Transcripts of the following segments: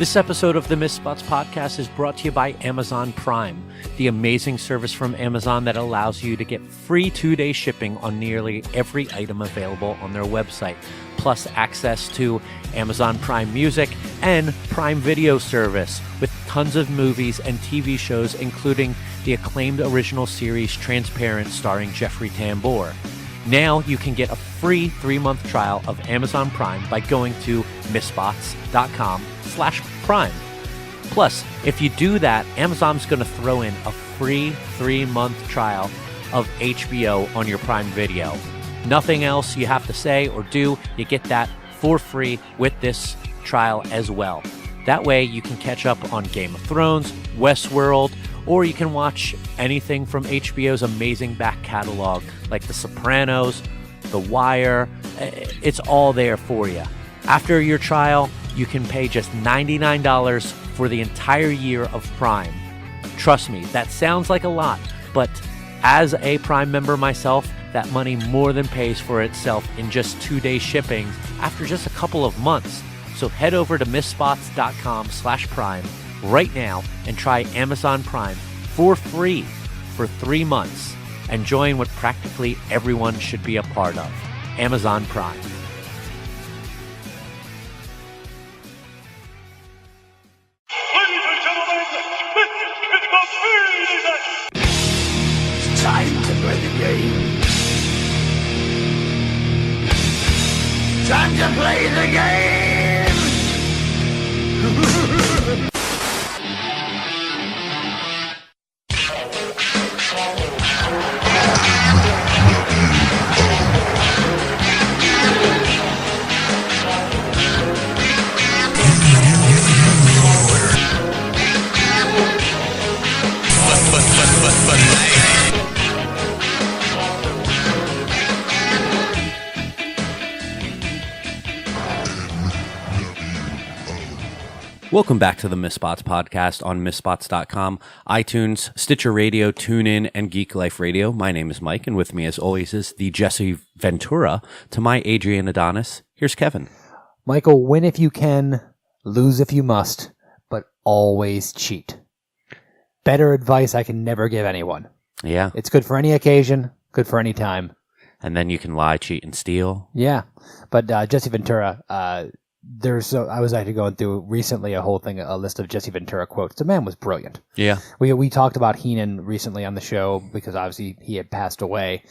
This episode of the Miss Spots podcast is brought to you by Amazon Prime, the amazing service from Amazon that allows you to get free 2-day shipping on nearly every item available on their website, plus access to Amazon Prime Music and Prime Video service with tons of movies and TV shows, including the acclaimed original series Transparent starring Jeffrey Tambor. Now you can get a free 3-month trial of Amazon Prime by going to missspots.com/prime. Plus, if you do that, Amazon's going to throw in a free 3-month trial of HBO on your Prime Video. Nothing else you have to say or do. You get that for free with this trial as well. That way you can catch up on Game of Thrones, Westworld, or you can watch anything from HBO's amazing back catalog, like The Sopranos, The Wire. It's all there for you. After your trial, you can pay just $99 for the entire year of Prime. Trust me, that sounds like a lot, but as a Prime member myself, that money more than pays for itself in just 2-day shipping after just a couple of months. So head over to missspots.com/prime right now and try Amazon Prime for free for 3 months and join what practically everyone should be a part of, Amazon Prime. Ladies and gentlemen, it's the Babyfaces! Time to play the game. Time to play the game. Welcome back to the Miss Spots podcast on missspots.com, iTunes, Stitcher Radio, TuneIn, and Geek Life Radio. My name is Mike, and with me, as always, is the Jesse Ventura. To my Adrian Adonis, here's Kevin. Michael, win if you can, lose if you must, but always cheat. Better advice I can never give anyone. Yeah. It's good for any occasion, good for any time. And then you can lie, cheat, and steal. Yeah. But Jesse Ventura, I was actually going through recently a list of Jesse Ventura quotes. The man was brilliant. Yeah. We talked about Heenan recently on the show because obviously he had passed away,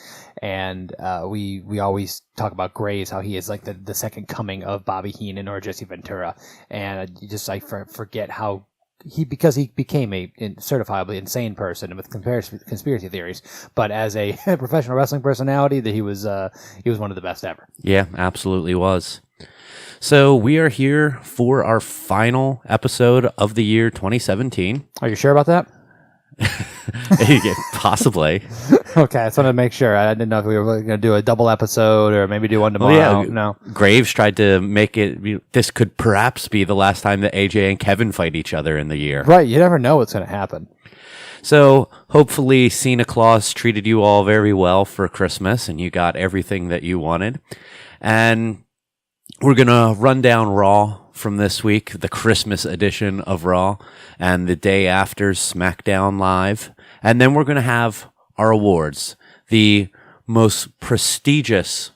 and we always talk about Graves, how he is like the second coming of Bobby Heenan or Jesse Ventura, and I forget how he became a certifiably insane person with conspiracy theories, but as a professional wrestling personality, that he was one of the best ever. Yeah, absolutely was. So we are here for our final episode of the year 2017. Are you sure about that? Possibly. Okay, I just wanted to make sure. I didn't know if we were going to do a double episode or maybe do one tomorrow. Well, yeah, no. Graves tried to make it, this could perhaps be the last time that AJ and Kevin fight each other in the year. Right, you never know what's going to happen. So hopefully Santa Claus treated you all very well for Christmas and you got everything that you wanted. And we're going to run down Raw from this week, the Christmas edition of Raw, and the day after SmackDown Live. And then we're going to have our awards, the most prestigious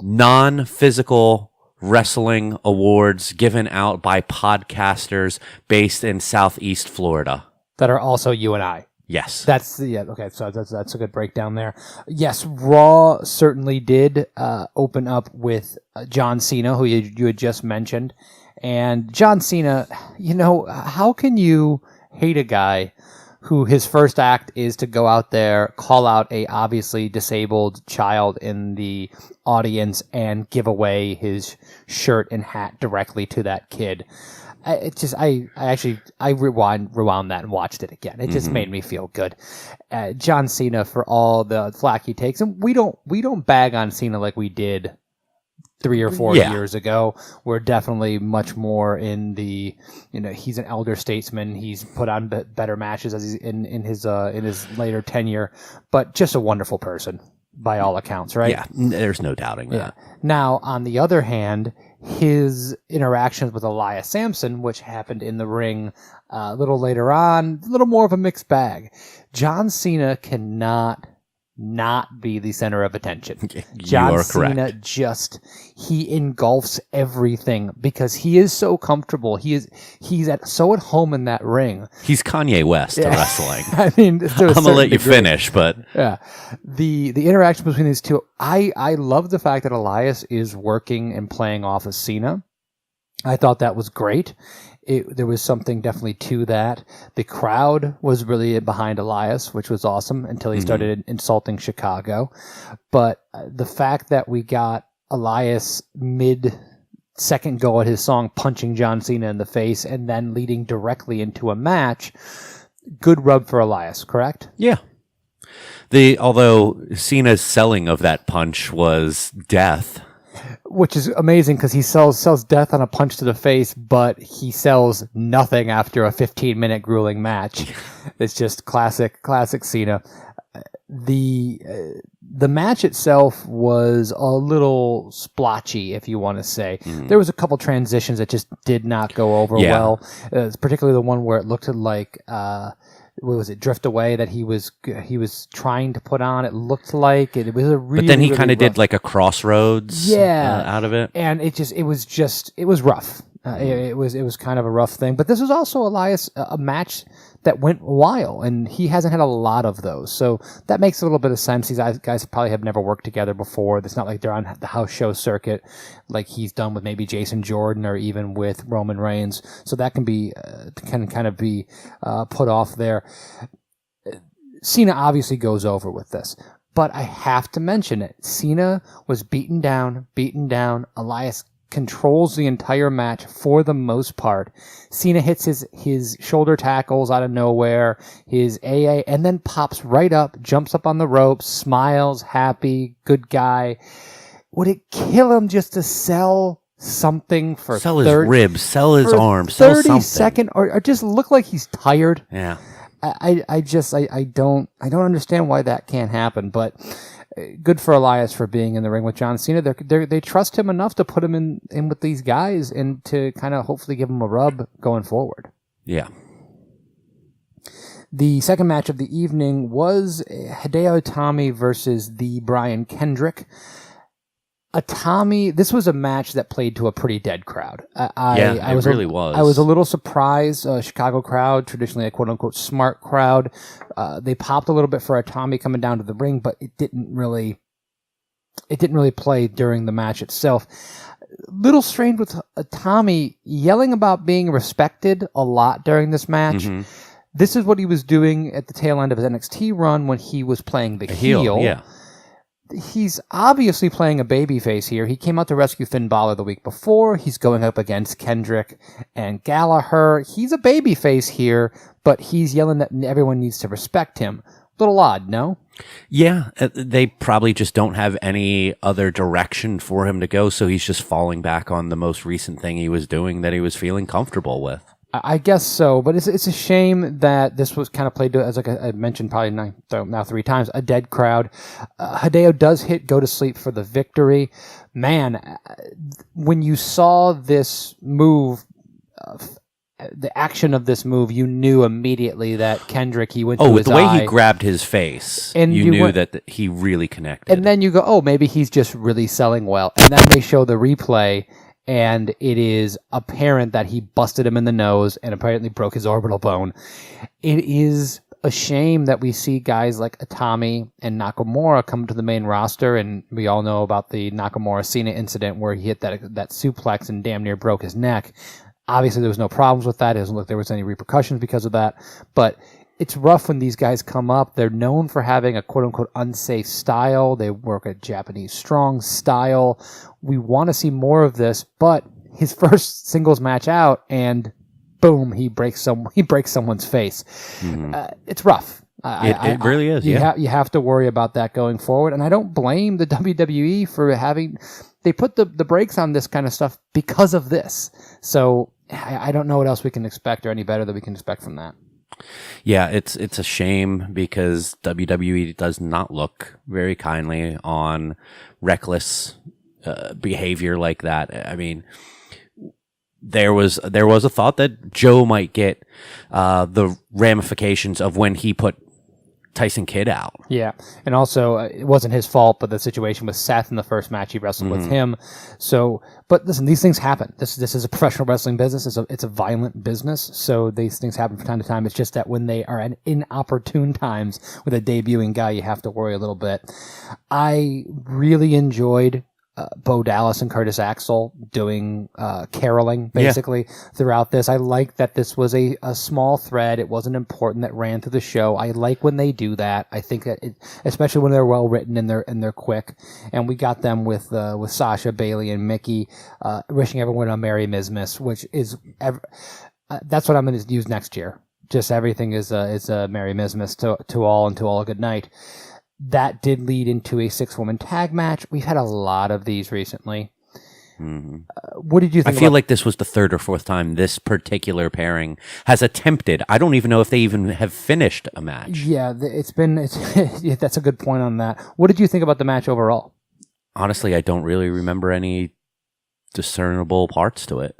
non-physical wrestling awards given out by podcasters based in Southeast Florida. That are also you and I. Yes. Okay, so that's a good breakdown there. Yes, Raw certainly did open up with John Cena, who you had just mentioned. And John Cena, how can you hate a guy who his first act is to go out there, call out a obviously disabled child in the audience, and give away his shirt and hat directly to that kid? I rewound that and watched it again. It just made me feel good. John Cena, for all the flack he takes, and we don't bag on Cena like we did 3 or 4 years ago. We're definitely much more in the, he's an elder statesman. He's put on better matches as he's in his later tenure, but just a wonderful person. by all accounts, right? Yeah, there's no doubting that. Now, on the other hand, his interactions with Elias Sampson, which happened in the ring a little later on, a little more of a mixed bag. John Cena cannot not be the center of attention. John Cena he engulfs everything because he is so comfortable. He's so at home in that ring. He's Kanye West of wrestling. I mean, I'm gonna let you finish, but the interaction between these two, I love the fact that Elias is working and playing off of Cena. I thought that was great. There was something definitely to that. The crowd was really behind Elias, which was awesome until he started insulting Chicago. But the fact that we got Elias mid-second go at his song punching John Cena in the face and then leading directly into a match, good rub for Elias, correct? Yeah. Although Cena's selling of that punch was death. Which is amazing because he sells death on a punch to the face, but he sells nothing after a 15-minute grueling match. It's just classic Cena. The match itself was a little splotchy, if you want to say. There was a couple transitions that just did not go over well. Particularly the one where it looked like what was it, Drift Away, that he was trying to put on. It looked like it was a really. But then he really kind of rough. did like a Crossroads, out of it, and it was rough. It was kind of a rough thing. But this was also Elias a match that went a while, and he hasn't had a lot of those, so that makes a little bit of sense. These guys probably have never worked together before. It's not like they're on the house show circuit like he's done with maybe Jason Jordan or even with Roman Reigns. So that can be kind of be put off there. Cena obviously goes over with this, but I have to mention it. Cena was beaten down. Elias controls the entire match for the most part. Cena hits his shoulder tackles out of nowhere, his AA, and then pops right up, jumps up on the ropes, smiles, happy, good guy. Would it kill him just to sell something for sell his ribs, sell his arms, sell 30 something, second, or just look like he's tired? Yeah. I don't understand why that can't happen, but good for Elias for being in the ring with John Cena. They trust him enough to put him in with these guys and to kind of hopefully give him a rub going forward. Yeah. The second match of the evening was Hideo Itami versus the Brian Kendrick. Itami, this was a match that played to a pretty dead crowd. It really was. I was a little surprised. Chicago crowd, traditionally a quote-unquote smart crowd. They popped a little bit for Itami coming down to the ring, but it didn't really play during the match itself. Little strange with Itami yelling about being respected a lot during this match. Mm-hmm. This is what he was doing at the tail end of his NXT run when he was playing the heel. Yeah. He's obviously playing a babyface here. He came out to rescue Finn Balor the week before. He's going up against Kendrick and Gallagher. He's a babyface here, but he's yelling that everyone needs to respect him. Little odd, no? Yeah, they probably just don't have any other direction for him to go, so he's just falling back on the most recent thing he was doing that he was feeling comfortable with. I guess so, but it's a shame that this was kind of played as, like I mentioned probably now 3 times, a dead crowd. Hideo does hit Go to Sleep for the victory. Man, when you saw this move, the action of this move, you knew immediately that Kendrick, he went to his eye. With the way he grabbed his face, and you knew that he really connected. And then you go, oh, maybe he's just really selling well. And then they show the replay, and it is apparent that he busted him in the nose and apparently broke his orbital bone. It is a shame that we see guys like Itami and Nakamura come to the main roster, and we all know about the Nakamura-Cena incident where he hit that suplex and damn near broke his neck. Obviously, there was no problems with that. It doesn't look like there was any repercussions because of that, but it's rough when these guys come up. They're known for having a quote-unquote unsafe style. They work a Japanese strong style. We want to see more of this, but his first singles match out, and boom, he breaks someone's face. Mm-hmm. It's rough. It really is, you have to worry about that going forward, and I don't blame the WWE for having... They put the brakes on this kind of stuff because of this. So I don't know what else we can expect or any better that we can expect from that. Yeah, it's a shame because WWE does not look very kindly on reckless behavior like that. I mean, there was a thought that Joe might get the ramifications of when he put Tyson Kidd out. Yeah, and also it wasn't his fault, but the situation with Seth in the first match, he wrestled with him. So, but listen, these things happen. This is a professional wrestling business. It's a violent business, so these things happen from time to time. It's just that when they are at inopportune times with a debuting guy, you have to worry a little bit. I really enjoyed Bo Dallas and Curtis Axel doing caroling basically throughout this. I like that this was a small thread. It wasn't important that ran through the show. I like when they do that. I think that especially when they're well written and they're quick. And we got them with Sasha, Bailey, and Mickey, wishing everyone a Merry Mizmas, which is that's what I'm going to use next year. Just everything is a Merry Mizmas to all, and to all a good night. That did lead into a 6-woman tag match. We've had a lot of these recently. What did you think? I feel like this was the third or fourth time this particular pairing has attempted. I don't even know if they even have finished a match. Yeah, yeah, that's a good point on that. What did you think about the match overall? Honestly, I don't really remember any discernible parts to it.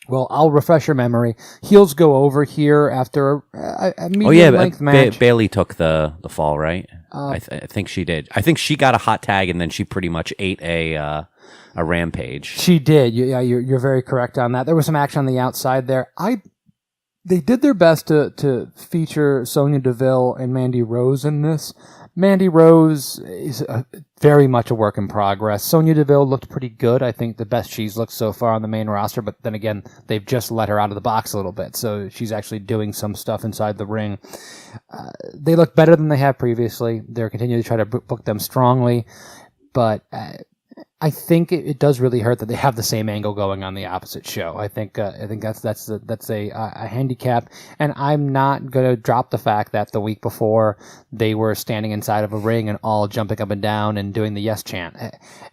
Well, I'll refresh your memory. Heels go over here after a medium-length match. Bailey took the fall, right? I think she did. I think she got a hot tag, and then she pretty much ate a rampage. She did. Yeah, you're very correct on that. There was some action on the outside there. They did their best to feature Sonya Deville and Mandy Rose in this. Mandy Rose is very much a work in progress. Sonya Deville looked pretty good. I think the best she's looked so far on the main roster, but then again, they've just let her out of the box a little bit, so she's actually doing some stuff inside the ring. They look better than they have previously. They're continuing to try to book them strongly, but I think it does really hurt that they have the same angle going on the opposite show. I think that's a handicap, and I'm not gonna drop the fact that the week before they were standing inside of a ring and all jumping up and down and doing the yes chant.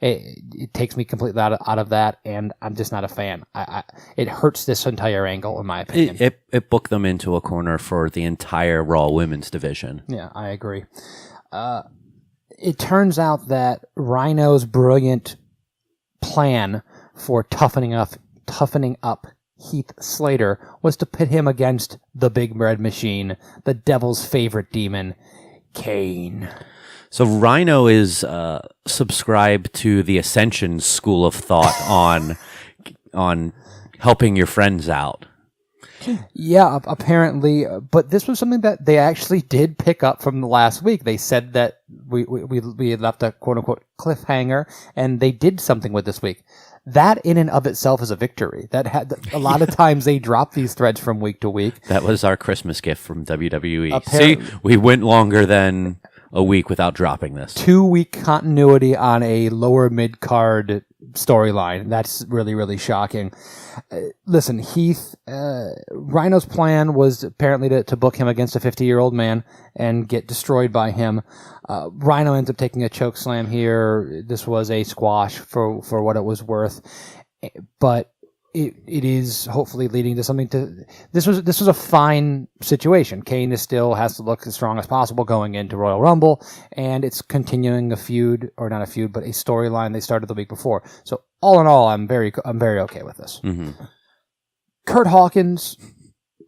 It takes me completely out of that, and I'm just not a fan. It hurts this entire angle, in my opinion. It booked them into a corner for the entire Raw Women's division. Yeah, I agree. It turns out that Rhino's brilliant plan for toughening up Heath Slater was to pit him against the Big Red Machine, the Devil's favorite demon, Kane. So Rhino is subscribed to the Ascension school of thought on helping your friends out. Yeah, apparently, but this was something that they actually did pick up from the last week. They said that we had left a quote-unquote cliffhanger, and they did something with this week. That in and of itself is a victory. That had a lot of times they drop these threads from week to week. That was our Christmas gift from WWE. See, we went longer than a week without dropping this. 2-week continuity on a lower mid-card storyline. That's really, really shocking. Listen, Heath, Rhino's plan was apparently to book him against a 50-year-old man and get destroyed by him. Rhino ends up taking a choke slam here. This was a squash for what it was worth. But it is hopefully leading to something this was a fine situation. Kane still has to look as strong as possible going into Royal Rumble, and it's continuing a feud, or not a feud, but a storyline they started the week before. So all in all, I'm very okay with this. Mm-hmm. Kurt Hawkins'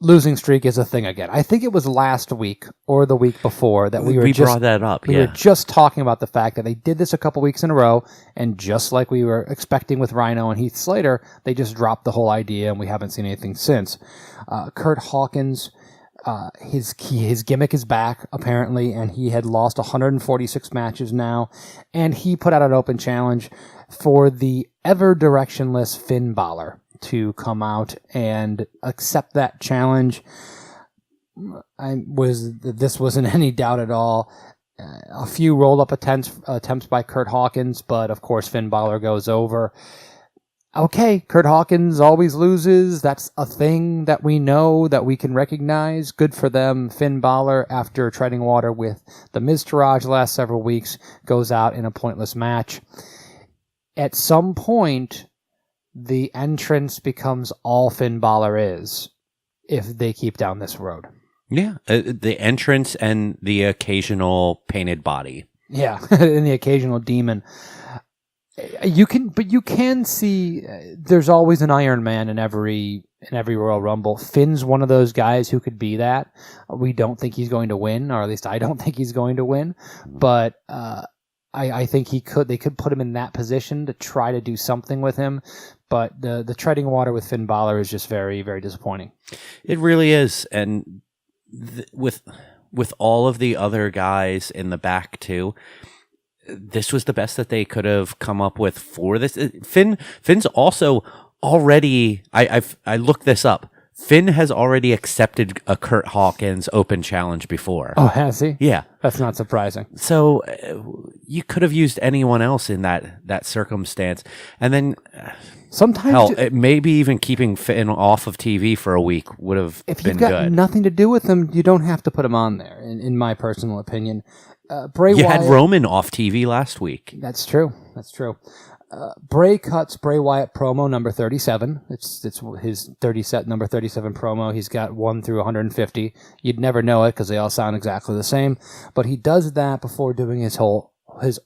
losing streak is a thing again. I think it was last week or the week before that we brought that up. We were just talking about the fact that they did this a couple weeks in a row, and just like we were expecting with Rhino and Heath Slater, they just dropped the whole idea, and we haven't seen anything since. Kurt Hawkins, his gimmick is back apparently, and he had lost 146 matches now, and he put out an open challenge for the ever directionless Finn Balor to come out and accept that challenge. This wasn't any doubt at all. A few roll-up attempts by Kurt Hawkins, but of course Finn Balor goes over. Okay, Kurt Hawkins always loses. That's a thing that we know, that we can recognize. Good for them. Finn Balor, after treading water with the Miztourage the last several weeks, goes out in a pointless match. At some point, the entrance becomes all Finn Balor is if they keep down this road. Yeah, the entrance and the occasional painted body. Yeah, and the occasional demon. You can see there's always an Iron Man in every Royal Rumble. Finn's one of those guys who could be that. We don't think he's going to win, or at least I don't think he's going to win. But I think they could put him in that position to try to do something with him. But the treading water with Finn Balor is just very, very disappointing. It really is, and with all of the other guys in the back too, this was the best that they could have come up with for this. Finn's also already. I looked this up. Finn has already accepted a Kurt Hawkins Open challenge before. Oh, has he? Yeah, that's not surprising. So you could have used anyone else in that circumstance, and then. Sometimes, maybe even keeping Finn off of TV for a week would have been good. If you've got nothing to do with him, you don't have to put him on there, in my personal opinion. Bray Wyatt had Roman off TV last week. That's true. Bray cuts Bray Wyatt promo number 37. It's his number 37 promo. He's got 1 through 150. You'd never know it because they all sound exactly the same. But he does that before doing his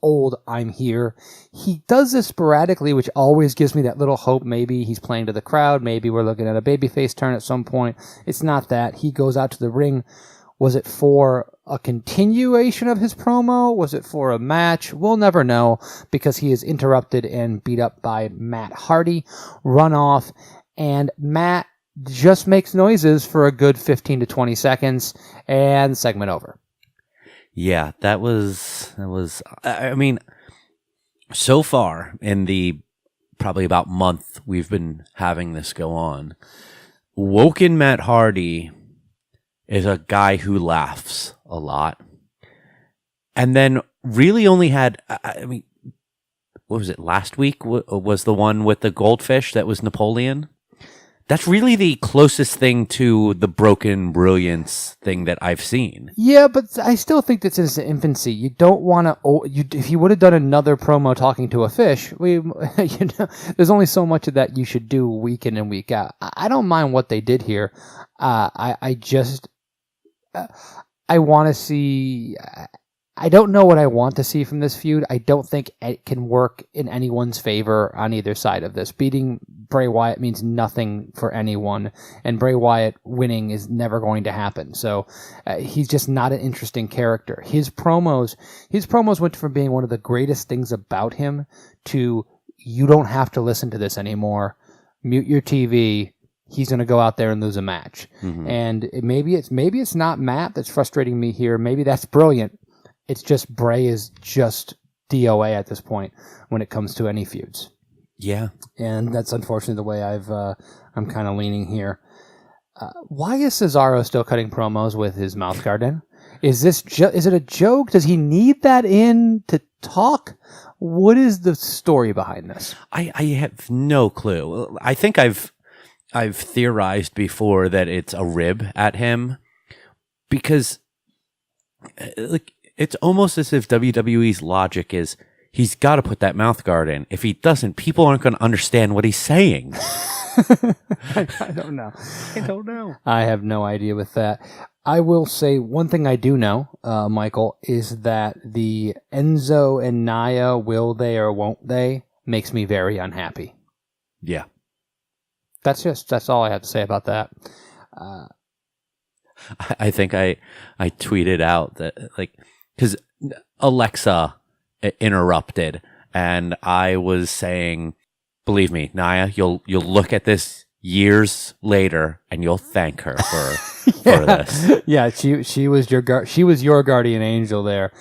old "I'm here." He does this sporadically, which always gives me that little hope. Maybe he's playing to the crowd. Maybe we're looking at a babyface turn at some point. It's not that. He goes out to the ring. Was it for a continuation of his promo? Was it for a match? We'll never know because he is interrupted and beat up by Matt Hardy, run off, and Matt just makes noises for a good 15 to 20 seconds, and segment over. Yeah, that was, I mean, so far in the probably about month we've been having this go on, Woken Matt Hardy is a guy who laughs a lot. And then really only had, I mean, what was it, last week was the one with the goldfish that was Napoleon? That's really the closest thing to the broken brilliance thing that I've seen. Yeah, but I still think that's in its infancy. You don't want to. If you would have done another promo talking to a fish, there's only so much of that you should do week in and week out. I don't mind what they did here. I want to see. I don't know what I want to see from this feud. I don't think it can work in anyone's favor on either side of this. Beating Bray Wyatt means nothing for anyone, and Bray Wyatt winning is never going to happen. So he's just not an interesting character. His promos went from being one of the greatest things about him to you don't have to listen to this anymore. Mute your TV. He's going to go out there and lose a match. Mm-hmm. And maybe it's not Matt that's frustrating me here. Maybe that's brilliant. It's just Bray is just DOA at this point when it comes to any feuds. Yeah. And that's unfortunately the way I'm kind of leaning here. Why is Cesaro still cutting promos with his mouth guard in? Is it a joke? Does he need that in to talk? What is the story behind this? I have no clue. I think I've theorized before that it's a rib at him because it's almost as if WWE's logic is he's got to put that mouth guard in. If he doesn't, people aren't going to understand what he's saying. I don't know. I have no idea with that. I will say one thing I do know, Michael, is that the Enzo and Nia will they or won't they makes me very unhappy. Yeah. That's all I have to say about that. I think I tweeted out that because Alexa interrupted and I was saying, believe me, Nia, you'll look at this years later and you'll thank her for this. Yeah, she was your guardian angel there,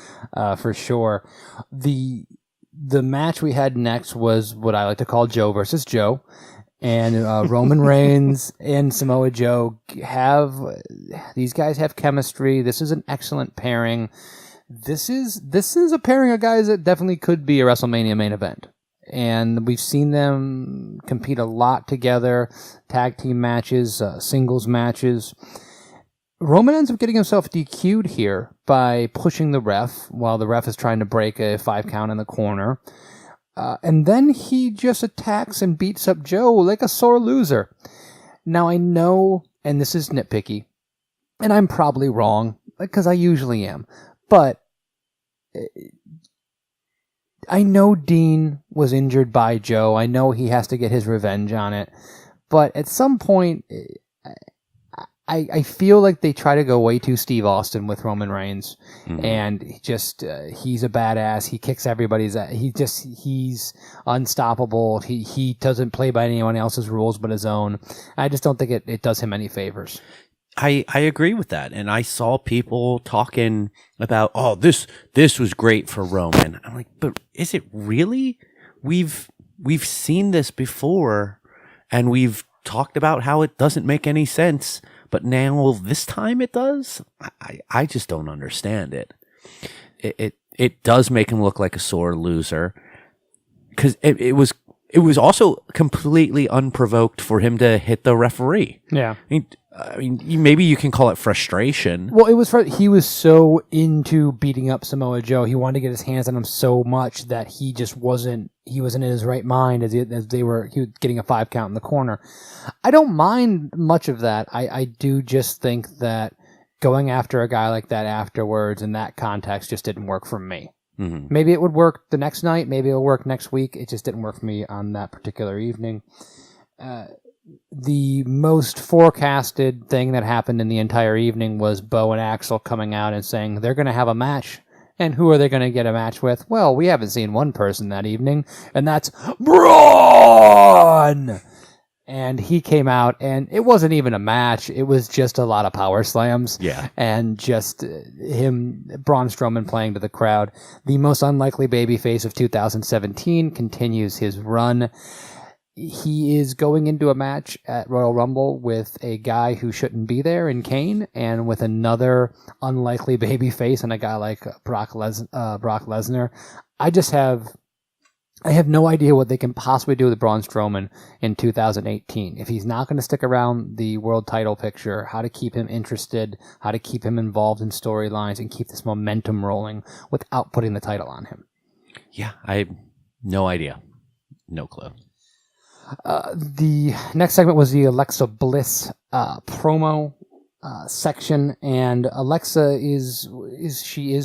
for sure. The match we had next was what I like to call Joe versus Joe. And Roman Reigns and Samoa Joe these guys have chemistry. This is an excellent pairing. This is a pairing of guys that definitely could be a WrestleMania main event. And we've seen them compete a lot together, tag team matches, singles matches. Roman ends up getting himself DQ'd here by pushing the ref while the ref is trying to break a 5 count in the corner. And then he just attacks and beats up Joe like a sore loser. Now I know, and this is nitpicky, and I'm probably wrong, because I usually am, but I know Dean was injured by Joe. I know he has to get his revenge on it. But at some point, I feel like they try to go way too Steve Austin with Roman Reigns. And he's a badass. He kicks everybody's ass. He's unstoppable. He doesn't play by anyone else's rules but his own. I just don't think it does him any favors. I agree with that. And I saw people talking about, oh, this was great for Roman. I'm like, but is it really? We've seen this before, and we've talked about how it doesn't make any sense, but now this time it does? I just don't understand it. It does make him look like a sore loser, because it was also completely unprovoked for him to hit the referee. Yeah. I mean, maybe you can call it frustration. Well, he was so into beating up Samoa Joe. He wanted to get his hands on him so much that he wasn't in his right mind he was getting a 5 count in the corner. I don't mind much of that. I do just think that going after a guy like that afterwards in that context just didn't work for me. Mm-hmm. Maybe it would work the next night. Maybe it'll work next week. It just didn't work for me on that particular evening. The most forecasted thing that happened in the entire evening was Bo and Axel coming out and saying they're going to have a match. And who are they going to get a match with? Well, we haven't seen one person that evening, and that's Braun! And he came out, and it wasn't even a match. It was just a lot of power slams. Yeah. And just Braun Strowman playing to the crowd. The most unlikely babyface of 2017 continues his run. He is going into a match at Royal Rumble with a guy who shouldn't be there in Kane, and with another unlikely babyface and a guy like Brock Lesnar. I have no idea what they can possibly do with Braun Strowman in 2018. If he's not going to stick around the world title picture, how to keep him interested, how to keep him involved in storylines, and keep this momentum rolling without putting the title on him. Yeah, I have no idea. No clue. The next segment was the Alexa Bliss promo section, and Alexa is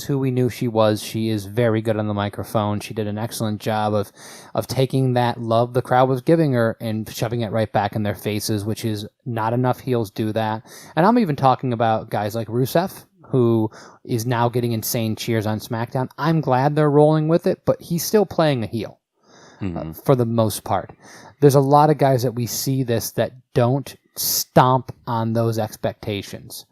who we knew she was. She is very good on the microphone. She did an excellent job of taking that love the crowd was giving her and shoving it right back in their faces, which is not enough heels do that. And I'm even talking about guys like Rusev, who is now getting insane cheers on SmackDown. I'm glad they're rolling with it, but he's still playing a heel for the most part. There's a lot of guys that we see that don't stomp on those expectations.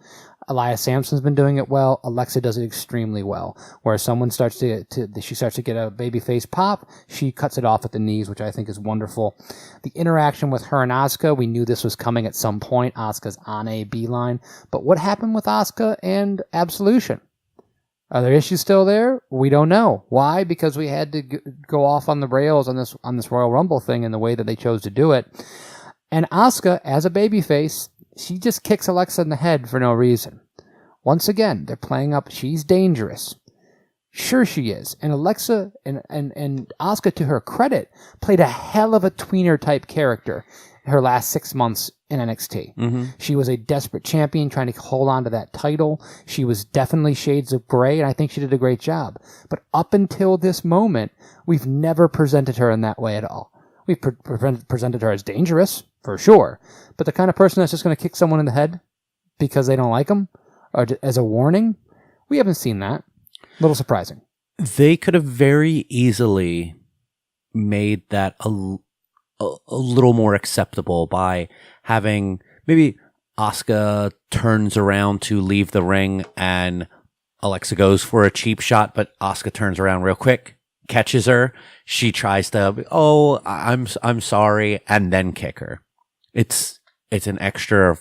Elias Sampson's been doing it well. Alexa does it extremely well. Where someone starts to get a babyface pop, she cuts it off at the knees, which I think is wonderful. The interaction with her and Asuka, we knew this was coming at some point. Asuka's on a beeline. But what happened with Asuka and Absolution? Are there issues still there? We don't know. Why? Because we had to go off on the rails on this Royal Rumble thing in the way that they chose to do it. And Asuka, as a babyface, she just kicks Alexa in the head for no reason. Once again, they're playing up, she's dangerous. Sure she is. And Alexa and Asuka, to her credit, played a hell of a tweener-type character her last 6 months in NXT. Mm-hmm. She was a desperate champion trying to hold on to that title. She was definitely shades of gray, and I think she did a great job. But up until this moment, we've never presented her in that way at all. We've presented her as dangerous, for sure, but the kind of person that's just going to kick someone in the head because they don't like them, or as a warning, we haven't seen that. A little surprising. They could have very easily made that a little more acceptable by having maybe Asuka turns around to leave the ring and Alexa goes for a cheap shot, but Asuka turns around real quick, catches her. She tries to, I'm sorry, and then kick her. It's an extra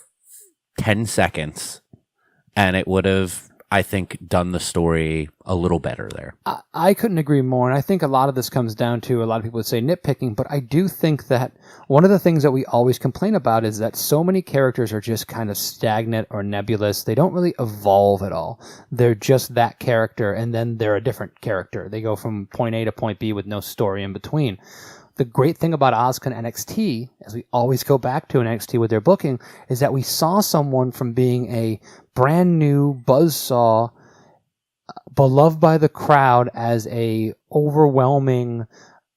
10 seconds, and it would have, I think, done the story a little better there. I couldn't agree more, and I think a lot of this comes down to, a lot of people would say nitpicking, but I do think that one of the things that we always complain about is that so many characters are just kind of stagnant or nebulous. They don't really evolve at all. They're just that character, and then they're a different character. They go from point A to point B with no story in between. The great thing about Asuka and NXT, as we always go back to in NXT with their booking, is that we saw someone from being a brand new buzzsaw, beloved by the crowd as a overwhelming,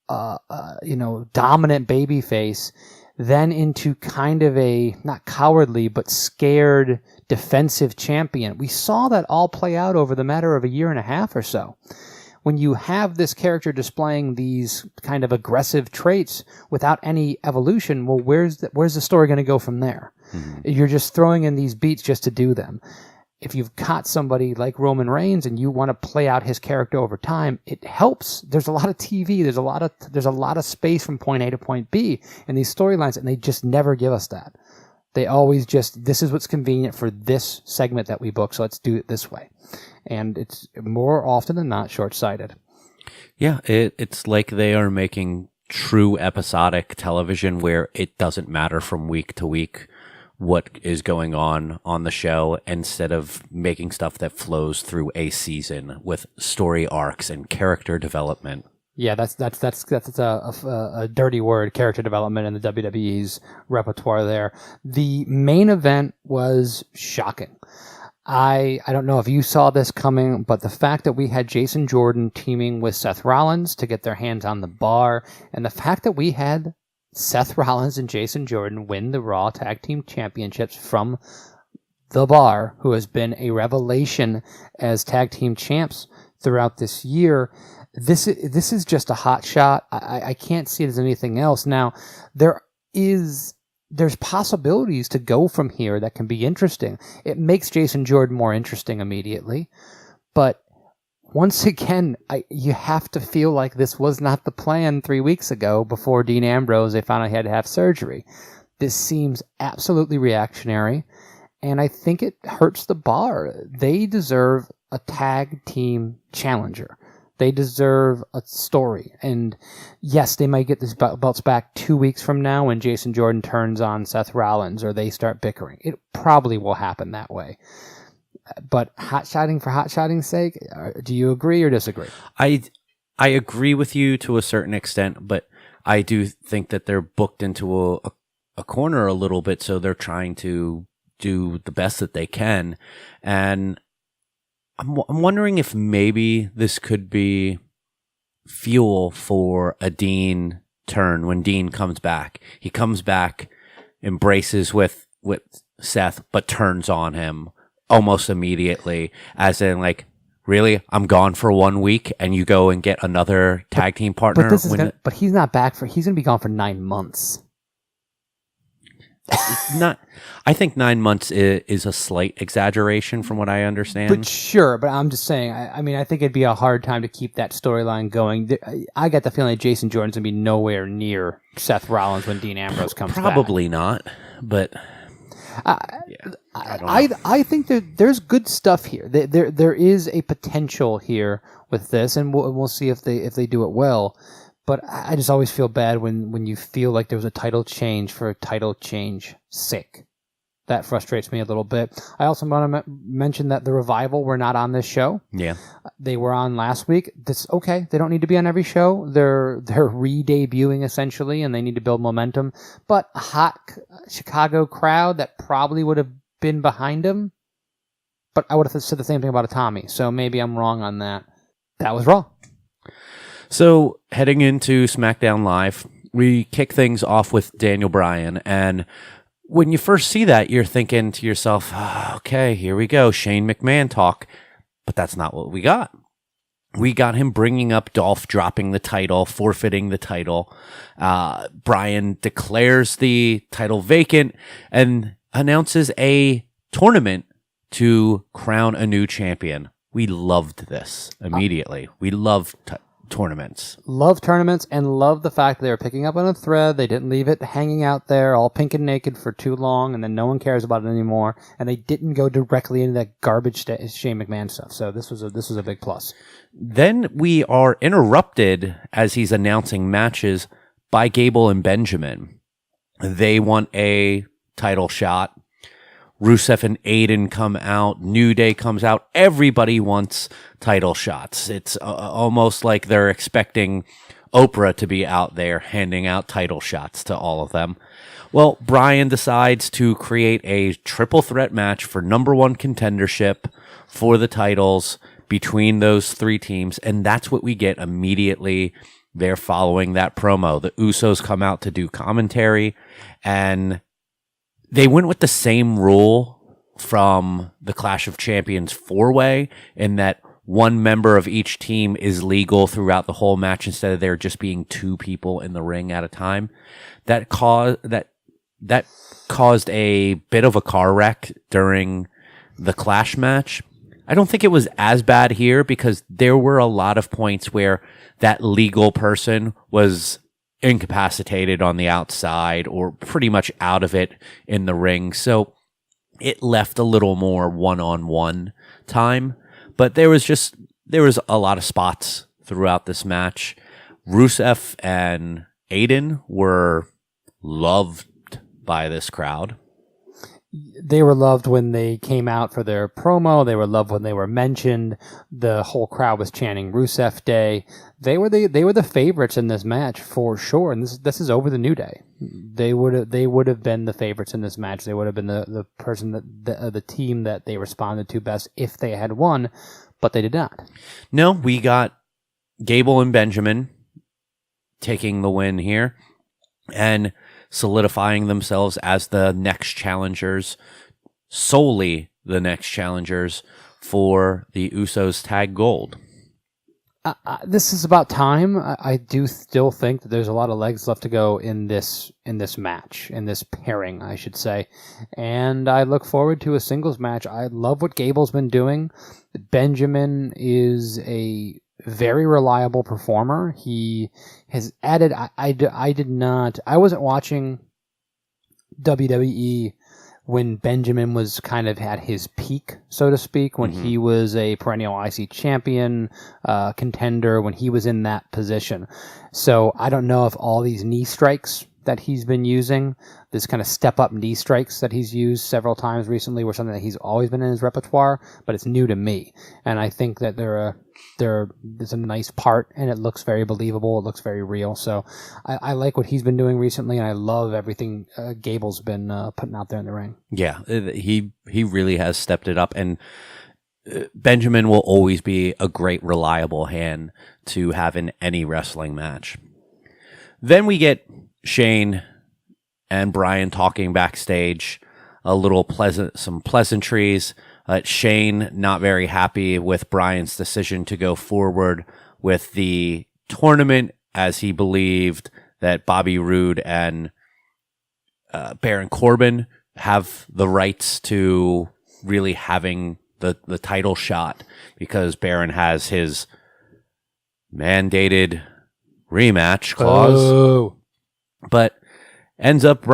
dominant babyface, then into kind of a, not cowardly, but scared defensive champion. We saw that all play out over the matter of a year and a half or so. When you have this character displaying these kind of aggressive traits without any evolution, well, where's the story going to go from there? Mm-hmm. You're just throwing in these beats just to do them. If you've caught somebody like Roman Reigns and you want to play out his character over time, it helps. There's a lot of TV. There's a lot of space from point A to point B in these storylines, and they just never give us that. They always just, this is what's convenient for this segment that we book, so let's do it this way. And it's more often than not short-sighted. Yeah, it's like they are making true episodic television where it doesn't matter from week to week what is going on the show, instead of making stuff that flows through a season with story arcs and character development. Yeah, that's a dirty word, character development, in the WWE's repertoire there. The main event was shocking. I don't know if you saw this coming, but the fact that we had Jason Jordan teaming with Seth Rollins to get their hands on the bar, and the fact that we had Seth Rollins and Jason Jordan win the Raw Tag Team Championships from The Bar, who has been a revelation as tag team champs throughout this year. This is just a hot shot. I can't see it as anything else. Now, there's possibilities to go from here that can be interesting. It makes Jason Jordan more interesting immediately, but once again, you have to feel like this was not the plan 3 weeks ago before Dean Ambrose, they found out he had to have surgery. This seems absolutely reactionary, and I think it hurts the Bar. They deserve a tag team challenger. They deserve a story. And yes, they might get these belts back 2 weeks from now when Jason Jordan turns on Seth Rollins or they start bickering. It probably will happen that way. But hot-shotting for hot-shotting's sake, do you agree or disagree? I agree with you to a certain extent, but I do think that they're booked into a corner a little bit, so they're trying to do the best that they can. And I'm wondering if maybe this could be fuel for a Dean turn when Dean comes back. He comes back, embraces with Seth, but turns on him almost immediately, as in, like, really, I'm gone for 1 week, and you go and get another tag team partner. But he's not back he's going to be gone for 9 months. I think 9 months is a slight exaggeration from what I understand. But sure, but I'm just saying, I mean, I think it'd be a hard time to keep that storyline going. I get the feeling that Jason Jordan's going to be nowhere near Seth Rollins when Dean Ambrose comes back. Probably not, but I think that there's good stuff here. There is a potential here with this, and we'll see if they do it well. But I just always feel bad when you feel like there was a title change for a title change sake. That frustrates me a little bit. I also want to mention that the Revival were not on this show. Yeah. They were on last week. That's okay. They don't need to be on every show. They're re-debuting essentially, and they need to build momentum. But a hot Chicago crowd that probably would have been behind them. But I would have said the same thing about a Tommy. So maybe I'm wrong on that. That was Raw. So heading into SmackDown Live, we kick things off with Daniel Bryan, and when you first see that, you're thinking to yourself, okay, here we go, Shane McMahon talk. But that's not what we got. We got him bringing up Dolph dropping the title, forfeiting the title. Bryan declares the title vacant and announces a tournament to crown a new champion. We loved this immediately. We loved tournaments. Love tournaments, and love the fact that they were picking up on a thread. They didn't leave it hanging out there all pink and naked for too long, and then no one cares about it anymore. And they didn't go directly into that garbage Shane McMahon stuff. So this was a big plus. Then we are interrupted as he's announcing matches by Gable and Benjamin. They want a title shot. Rusev and Aiden come out. New Day comes out. Everybody wants title shots. It's almost like they're expecting Oprah to be out there handing out title shots to all of them. Well, Bryan decides to create a triple threat match for number one contendership for the titles between those three teams, and that's what we get immediately there following that promo. The Usos come out to do commentary, and they went with the same rule from the Clash of Champions 4-way in that one member of each team is legal throughout the whole match instead of there just being two people in the ring at a time. That caused a bit of a car wreck during the Clash match. I don't think it was as bad here because there were a lot of points where that legal person was incapacitated on the outside or pretty much out of it in the ring. So it left a little more one-on-one time. But there was a lot of spots throughout this match. Rusev and Aiden were loved by this crowd. They were loved when they came out for their promo. They were loved when they were mentioned. The whole crowd was chanting Rusev Day. They were the favorites in this match for sure. And this is over the New Day. They would have been the favorites in this match. They would have been the person the team that they responded to best if they had won, but they did not. No, we got Gable and Benjamin taking the win here and solidifying themselves as the next challengers, solely the next challengers for the Usos Tag Gold. This is about time. I do still think that there's a lot of legs left to go in this match, in this pairing, I should say. And I look forward to a singles match. I love what Gable's been doing. Benjamin is a very reliable performer. He has added. I wasn't watching WWE when Benjamin was kind of at his peak, so to speak, when he was a perennial IC champion, contender, when he was in that position. So I don't know if all these knee strikes that he's been using, this kind of step-up knee strikes that he's used several times recently, were something that he's always been in his repertoire, but it's new to me. And I think that there's a nice part, and it looks very believable. It looks very real. So I like what he's been doing recently, and I love everything Gable's been putting out there in the ring. Yeah, he really has stepped it up, and Benjamin will always be a great, reliable hand to have in any wrestling match. Then we get Shane and Bryan talking backstage, some pleasantries. Shane not very happy with Bryan's decision to go forward with the tournament, as he believed that Bobby Roode and Baron Corbin have the rights to really having the title shot, because Baron has his mandated rematch clause. Oh. But ends up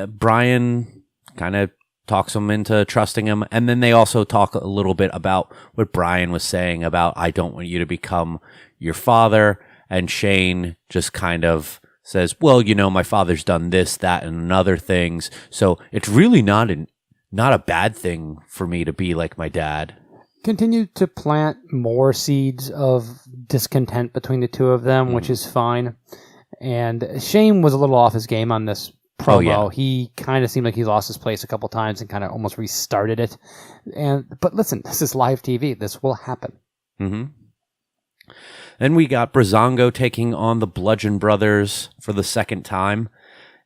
Bryan kind of talks him into trusting him. And then they also talk a little bit about what Bryan was saying about, I don't want you to become your father. And Shane just kind of says, well, my father's done this, that, and other things. So it's really not a bad thing for me to be like my dad. Continue to plant more seeds of discontent between the two of them, which is fine. And Shane was a little off his game on this promo. Oh, yeah. He kind of seemed like he lost his place a couple times and kind of almost restarted it. But listen, this is live TV. This will happen. Mm-hmm. Then we got Breezango taking on the Bludgeon Brothers for the second time.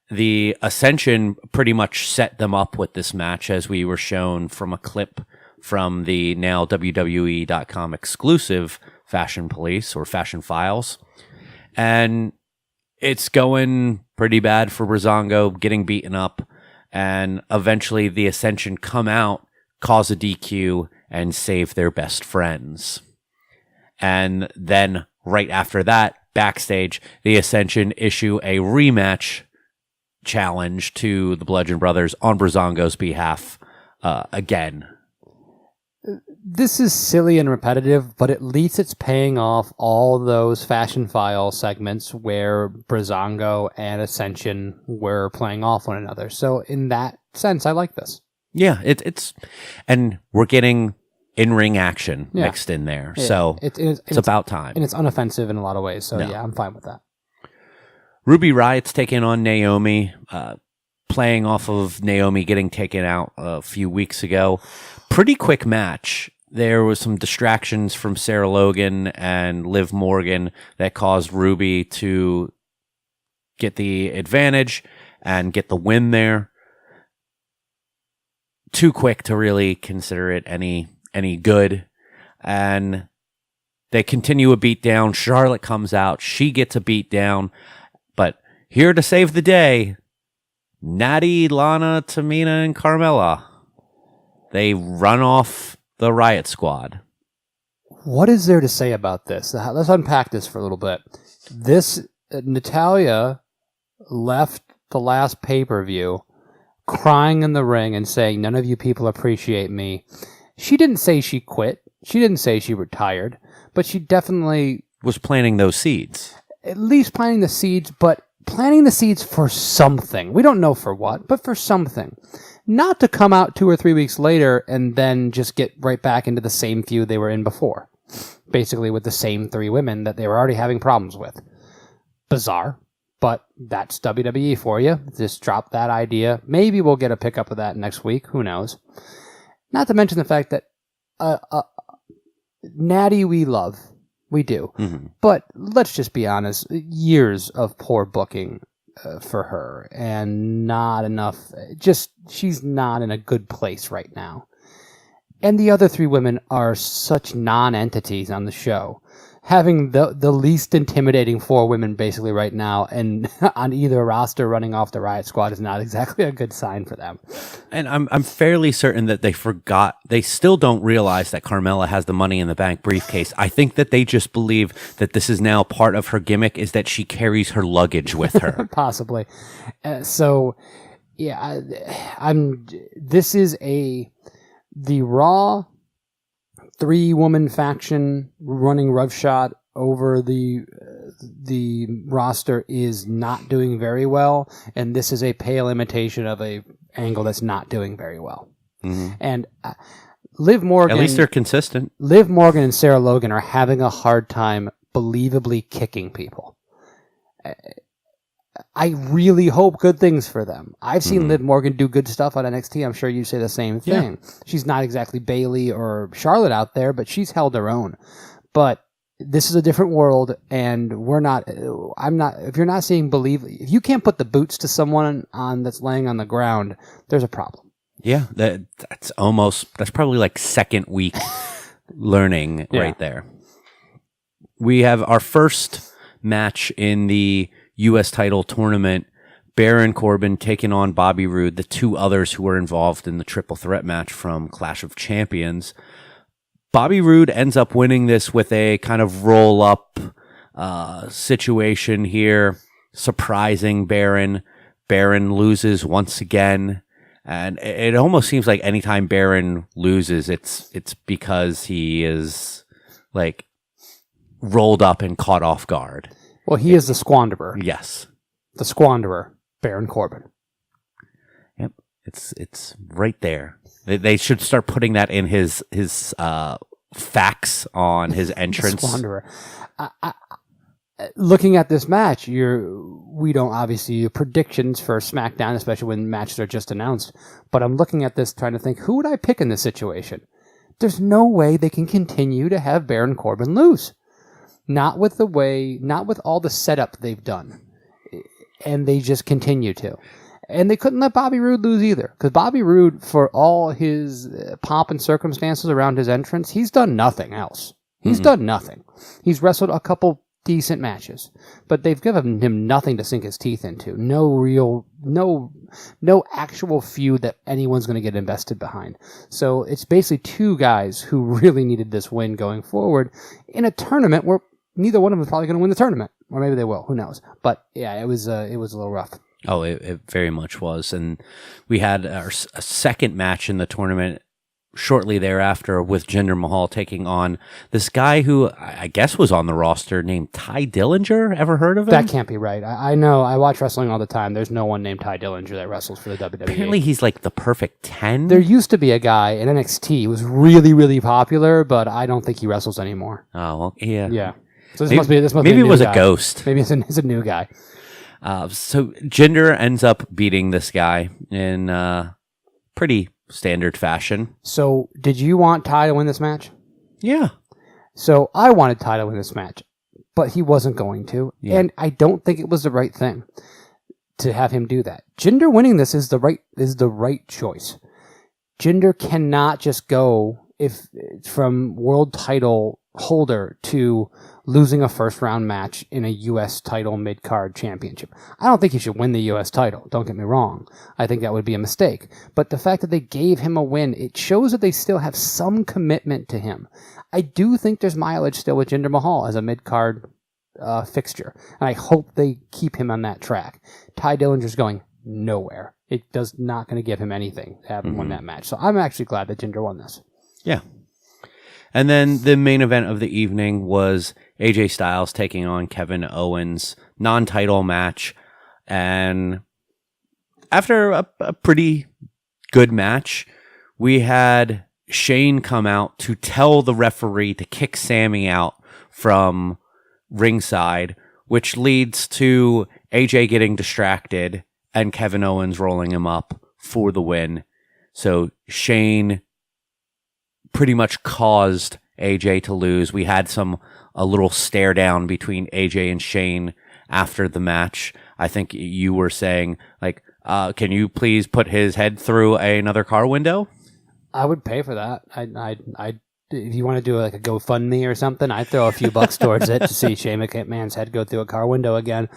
The Ascension pretty much set them up with this match, as we were shown from a clip from the now WWE.com exclusive Fashion Police or Fashion Files. And it's going pretty bad for Breezango, getting beaten up, and eventually the Ascension come out, cause a DQ, and save their best friends. And then right after that, backstage, the Ascension issue a rematch challenge to the Bludgeon Brothers on Breezango's behalf again. This is silly and repetitive, but at least it's paying off all those Fashion File segments where Breezango and Ascension were playing off one another. So in that sense, I like this. Yeah, it's and we're getting in-ring action mixed in there. So it's about time. And it's unoffensive in a lot of ways. So yeah, I'm fine with that. Ruby Riot's taking on Naomi, playing off of Naomi getting taken out a few weeks ago. Pretty quick match. There was some distractions from Sarah Logan and Liv Morgan that caused Ruby to get the advantage and get the win there. Too quick to really consider it any good. And they continue a beatdown. Charlotte comes out. She gets a beatdown. But here to save the day, Natty, Lana, Tamina, and Carmella. They run off the Riot Squad. What is there to say about this? Let's unpack this for a little bit. Natalya left the last pay-per-view crying in the ring and saying, none of you people appreciate me. She didn't say she quit. She didn't say she retired. But she definitely Was planting those seeds. At least planting the seeds, but planting the seeds for something. We don't know for what, but for something. Not to come out 2 or 3 weeks later and then just get right back into the same feud they were in before. Basically with the same 3 women that they were already having problems with. Bizarre, but that's WWE for you. Just drop that idea. Maybe we'll get a pickup of that next week. Who knows? Not to mention the fact that Natty we love. We do. Mm-hmm. But let's just be honest. Years of poor booking for her and not enough. She's not in a good place right now. And the other 3 women are such non-entities on the show. Having the least intimidating 4 women basically right now and on either roster running off the Riot Squad is not exactly a good sign for them. And I'm fairly certain that they still don't realize that Carmella has the Money in the Bank briefcase. I think that they just believe that this is now part of her gimmick, is that she carries her luggage with her. Possibly. This is the Raw 3-woman faction running roughshod over the roster is not doing very well, and this is a pale imitation of a angle that's not doing very well. Mm-hmm. And Liv Morgan, at least they're consistent. Liv Morgan and Sarah Logan are having a hard time believably kicking people. I really hope good things for them. I've seen Liv Morgan do good stuff on NXT. I'm sure you say the same thing. Yeah. She's not exactly Bayley or Charlotte out there, but she's held her own. But this is a different world, and if you're not seeing if you can't put the boots to someone that's laying on the ground, there's a problem. Yeah, that's probably like second week learning right there. We have our first match in the U.S. title tournament. Baron Corbin taking on Bobby Roode, the 2 others who were involved in the triple threat match from Clash of Champions. Bobby Roode ends up winning this with a kind of roll-up situation here, surprising Baron. Baron loses once again, and it almost seems like anytime Baron loses, it's because he is like rolled up and caught off guard. Well, he is the squanderer. Yes. The squanderer, Baron Corbin. Yep. It's right there. They should start putting that in his facts on his entrance. Squanderer. Looking at this match, we don't obviously do predictions for SmackDown, especially when matches are just announced. But I'm looking at this trying to think, who would I pick in this situation? There's no way they can continue to have Baron Corbin lose. Not with all the setup they've done. And they just continue to. And they couldn't let Bobby Roode lose either. Because Bobby Roode, for all his pomp and circumstances around his entrance, he's done nothing else. He's done nothing. He's wrestled a couple decent matches. But they've given him nothing to sink his teeth into. No actual feud that anyone's going to get invested behind. So it's basically 2 guys who really needed this win going forward in a tournament where neither one of them is probably going to win the tournament. Or maybe they will. Who knows? But yeah, it was a little rough. Oh, it very much was. And we had a second match in the tournament shortly thereafter with Jinder Mahal taking on this guy who I guess was on the roster named Ty Dillinger. Ever heard of him? That can't be right. I know. I watch wrestling all the time. There's no one named Ty Dillinger that wrestles for the WWE. Apparently he's like the perfect 10. There used to be a guy in NXT who was really, really popular, but I don't think he wrestles anymore. Oh, well, yeah. Yeah. So maybe it was a ghost. Maybe it's a new guy. So Jinder ends up beating this guy in pretty standard fashion. So, did you want Ty to win this match? Yeah. So, I wanted Ty to win this match, but he wasn't going to. Yeah. And I don't think it was the right thing to have him do that. Jinder winning this is the right choice. Jinder cannot just go from world title holder to losing a first round match in a U.S. title mid-card championship. I don't think he should win the U.S. title. Don't get me wrong. I think that would be a mistake. But the fact that they gave him a win, it shows that they still have some commitment to him. I do think there's mileage still with Jinder Mahal as a mid-card fixture. And I hope they keep him on that track. Ty Dillinger's going nowhere. It does not going to give him anything to have him win that match. So I'm actually glad that Jinder won this. Yeah. And then the main event of the evening was AJ Styles taking on Kevin Owens, non-title match. And after a pretty good match, we had Shane come out to tell the referee to kick Sammy out from ringside, which leads to AJ getting distracted and Kevin Owens rolling him up for the win. So Shane pretty much caused AJ to lose. We had a little stare down between AJ and Shane after the match. I think you were saying, like, can you please put his head through another car window? I would pay for that. I if you want to do like a GoFundMe or something, I'd throw a few bucks towards it to see Shane McMahon's head go through a car window again.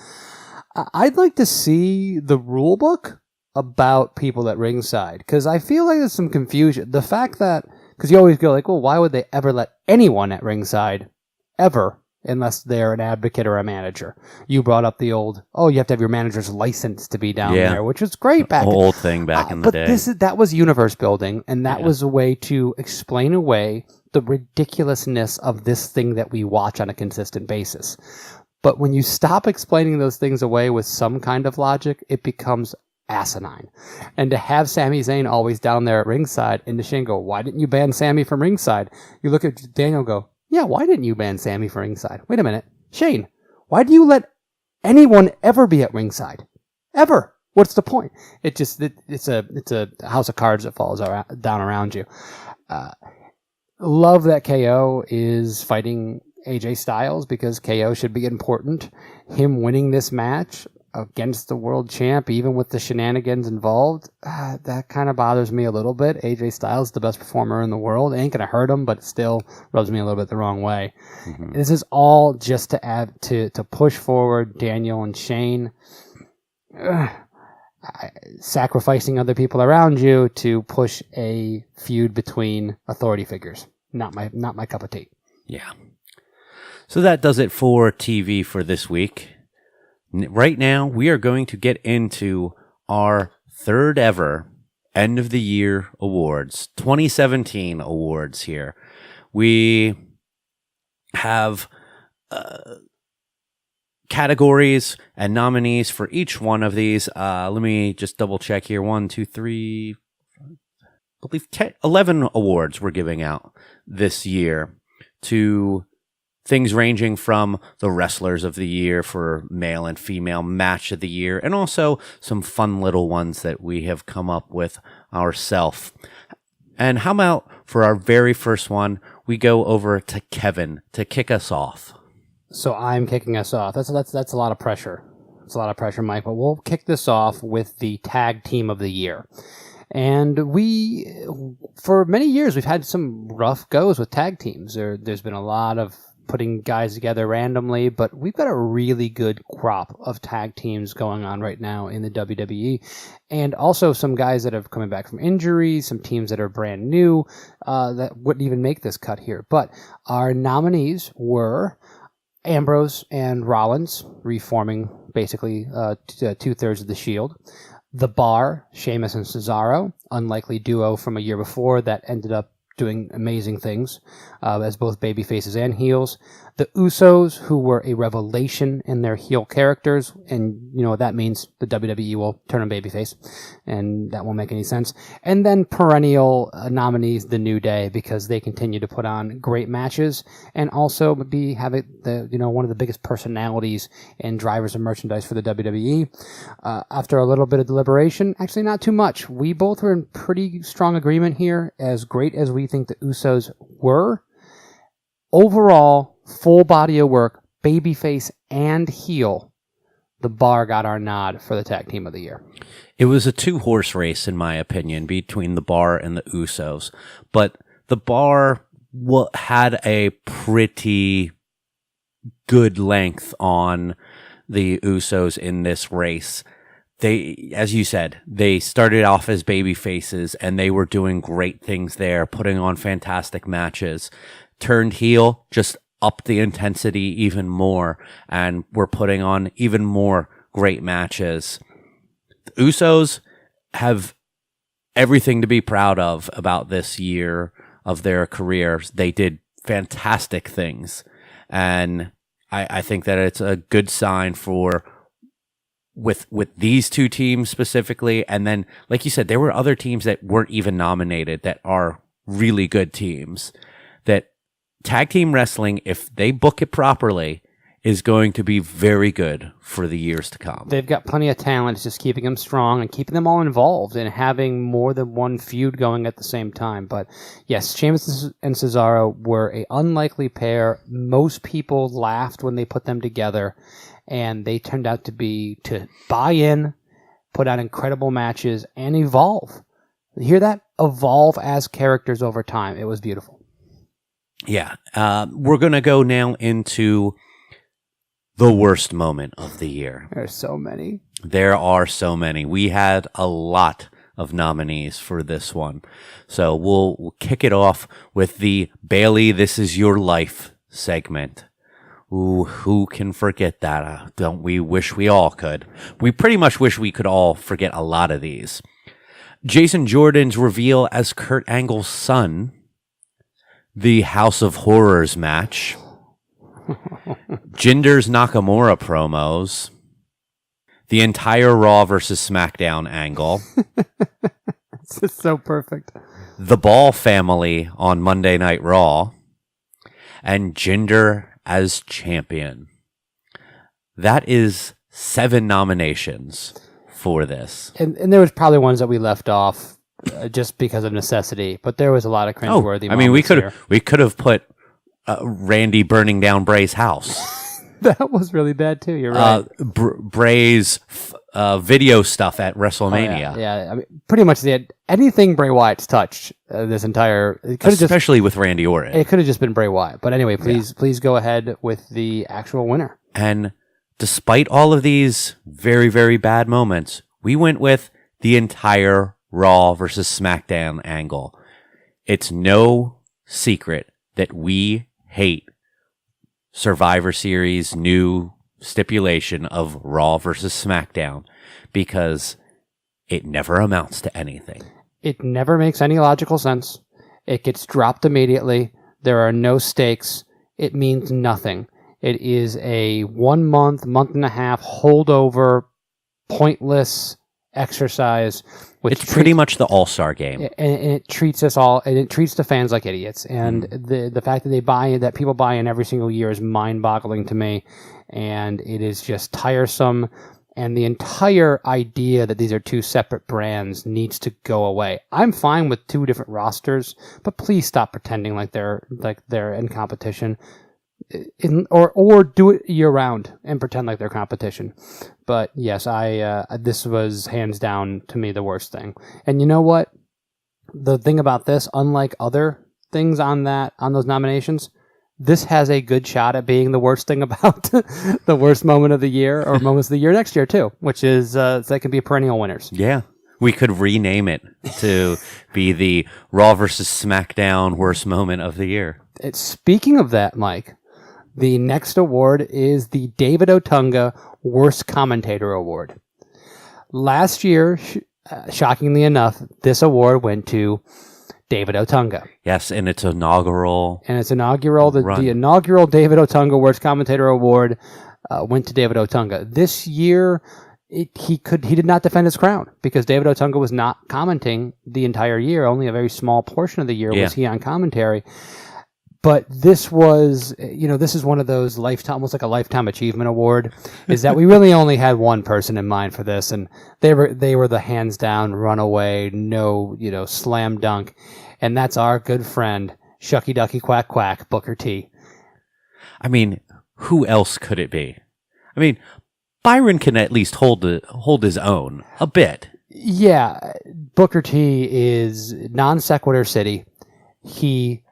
I'd like to see the rule book about people at ringside, because I feel like there's some confusion. The fact that, because you always go like, well, why would they ever let anyone at ringside ever, unless they're an advocate or a manager? You brought up the old, you have to have your manager's license to be down there, which was great back. Old thing back in the day. But that was universe building, and that was a way to explain away the ridiculousness of this thing that we watch on a consistent basis. But when you stop explaining those things away with some kind of logic, it becomes asinine. And to have Sami Zayn always down there at ringside, and to Shane go, why didn't you ban Sami from ringside? You look at Daniel and go, yeah, why didn't you ban Sami from ringside? Wait a minute. Shane, why do you let anyone ever be at ringside? Ever? What's the point? It's a house of cards that falls down around you. Love that KO is fighting AJ Styles, because KO should be important. Him winning this match against the world champ, even with the shenanigans involved, that kind of bothers me a little bit. AJ Styles, the best performer in the world. It ain't going to hurt him, but it still rubs me a little bit the wrong way. Mm-hmm. This is all just to add to push forward Daniel and Shane. Sacrificing other people around you to push a feud between authority figures. Not my cup of tea. Yeah. So that does it for TV for this week. Right now, we are going to get into our third ever end of the year awards, 2017 awards here. We have categories and nominees for each one of these. Let me just double check here. 1, 2, 3, I believe 11 awards we're giving out this year, to things ranging from the wrestlers of the year for male and female match of the year, and also some fun little ones that we have come up with ourselves. And how about for our very first one, we go over to Kevin to kick us off. So I'm kicking us off. That's a lot of pressure. It's a lot of pressure, Mike. But we'll kick this off with the tag team of the year. And for many years, we've had some rough goes with tag teams. There's been a lot of putting guys together randomly, but we've got a really good crop of tag teams going on right now in the WWE, and also some guys that are coming back from injury, some teams that are brand new that wouldn't even make this cut here. But our nominees were Ambrose and Rollins, reforming basically 2/3 of the Shield. The Bar, Sheamus and Cesaro, unlikely duo from a year before that ended up doing amazing things as both baby faces and heels. The Usos, who were a revelation in their heel characters, and you know what that means, the WWE will turn them babyface, and that won't make any sense. And then perennial nominees, The New Day, because they continue to put on great matches, and also have one of the biggest personalities and drivers of merchandise for the WWE. After a little bit of deliberation, actually not too much, we both were in pretty strong agreement here. As great as we think the Usos were, overall, full body of work, babyface and heel, the Bar got our nod for the tag team of the year. It was a two-horse race, in my opinion, between the Bar and the Usos. But the Bar had a pretty good length on the Usos in this race. They, as you said, they started off as babyfaces, and they were doing great things there, putting on fantastic matches. Turned heel, just upped the intensity even more, and we're putting on even more great matches. The Usos have everything to be proud of about this year of their careers. They did fantastic things, and I think that it's a good sign for with these two teams specifically. And then, like you said, there were other teams that weren't even nominated that are really good teams. That tag team wrestling, if they book it properly, is going to be very good for the years to come. They've got plenty of talent. It's just keeping them strong and keeping them all involved and having more than one feud going at the same time. But yes, Sheamus and Cesaro were an unlikely pair. Most people laughed when they put them together, and they turned out to buy in, put on incredible matches, and evolve. You hear that? Evolve as characters over time. It was beautiful. Yeah. We're going to go now into the worst moment of the year. There's so many. There are so many. We had a lot of nominees for this one. So we'll kick it off with the Bayley, This Is Your Life segment. Ooh, who can forget that? Don't we wish we all could? We pretty much wish we could all forget a lot of these. Jason Jordan's reveal as Kurt Angle's son. The House of Horrors match. Jinder's Nakamura promos. The entire Raw versus SmackDown angle. This is so perfect. The Ball family on Monday Night Raw. And Jinder as champion. That is 7 nominations for this. And there was probably ones that we left off just because of necessity, but there was a lot of cringeworthy. I mean, we moments could have put Randy burning down Bray's house. That was really bad too. You're right. Bray's video stuff at WrestleMania. Oh, yeah. I mean, pretty much anything Bray Wyatt's touched this entire, especially with Randy Orton. It could have just been Bray Wyatt. But anyway, please go ahead with the actual winner. And despite all of these very, very bad moments, we went with the entire Raw versus SmackDown angle. It's no secret that we hate Survivor Series new stipulation of Raw versus SmackDown because it never amounts to anything. It never makes any logical sense. It gets dropped immediately. There are no stakes. It means nothing. It is a 1 month, month and a half holdover, pointless exercise. It's pretty much the All-Star game. And it treats us all, and it treats the fans like idiots. And the fact that people buy in every single year is mind-boggling to me. And it is just tiresome. And the entire idea that these are two separate brands needs to go away. I'm fine with 2 different rosters, but please stop pretending like they're in competition. Or do it year round and pretend like they're competition. But yes, this was hands down to me the worst thing. And you know what? The thing about this, unlike other things on those nominations, this has a good shot at being the worst thing about the worst moment of the year or moments of the year next year too, which is they can be perennial winners. Yeah. We could rename it to be the Raw versus SmackDown worst moment of the year. Speaking of that, Mike, the next award is the David Otunga Worst Commentator Award. Last year, shockingly enough, this award went to David Otunga. Yes, and it's inaugural. And it's inaugural. The inaugural David Otunga Worst Commentator Award went to David Otunga. This year, he did not defend his crown because David Otunga was not commenting the entire year. Only a very small portion of the year was he on commentary. But this was, this is one of those almost like a lifetime achievement award, is that we really only had one person in mind for this, and they were the hands down runaway, no, slam dunk, and that's our good friend Shucky Ducky Quack Quack Booker T. I mean, who else could it be? I mean, Byron can at least hold his own a bit. Yeah, Booker T is non sequitur city. He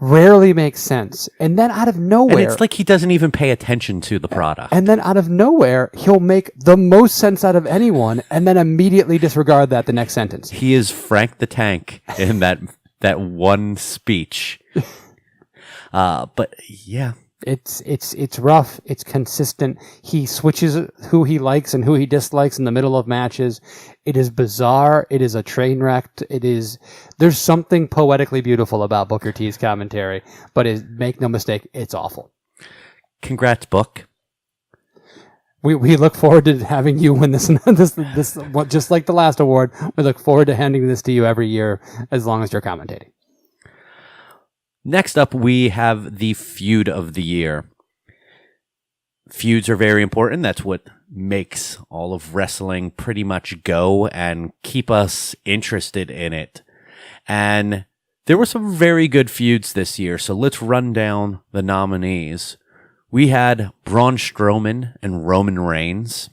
rarely makes sense. And then out of nowhere... And it's like he doesn't even pay attention to the product. And then out of nowhere, he'll make the most sense out of anyone and then immediately disregard that the next sentence. He is Frank the Tank in that one speech. But yeah... It's rough. It's consistent. He switches who he likes and who he dislikes in the middle of matches. It is bizarre. It is a train wreck. There's something poetically beautiful about Booker T's commentary, but make no mistake, it's awful. Congrats, Book. We look forward to having you win this just like the last award. We look forward to handing this to you every year as long as you're commentating. Next up, we have the feud of the year. Feuds are very important. That's what makes all of wrestling pretty much go and keep us interested in it. And there were some very good feuds this year, so let's run down the nominees. We had Braun Strowman and Roman Reigns,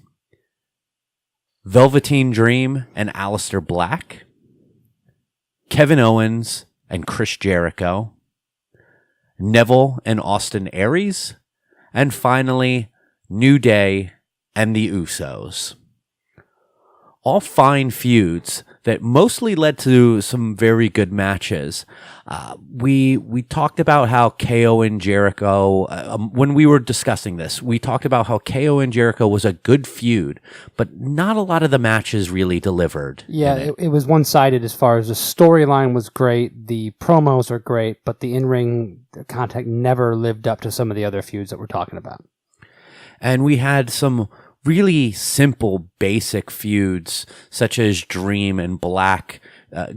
Velveteen Dream and Aleister Black, Kevin Owens and Chris Jericho, Neville and Austin Aries, and finally, New Day and the Usos. All fine feuds that mostly led to some very good matches. We talked about how KO and Jericho, when we were discussing this, we talked about how KO and Jericho was a good feud, but not a lot of the matches really delivered. Yeah, it was one-sided as far as the storyline was great, the promos are great, but the in-ring contact never lived up to some of the other feuds that we're talking about. And we had some really simple, basic feuds, such as Dream and Black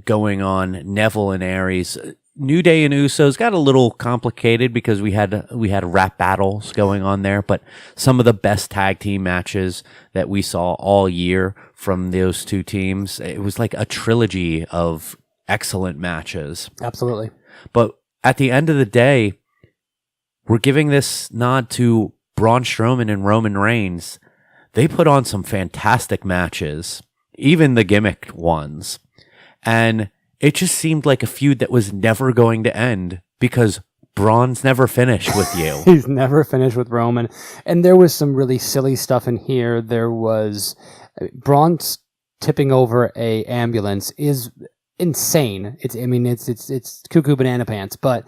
going on, Neville and Aries. New Day and Usos got a little complicated because we had rap battles going on there, but some of the best tag team matches that we saw all year from those two teams, it was like a trilogy of excellent matches. Absolutely. But at the end of the day, we're giving this nod to Braun Strowman and Roman Reigns. They put on some fantastic matches, even the gimmick ones. And it just seemed like a feud that was never going to end because Braun's never finished with you. He's never finished with Roman. And there was some really silly stuff in here. There was Braun's tipping over a ambulance is insane. It's cuckoo banana pants, but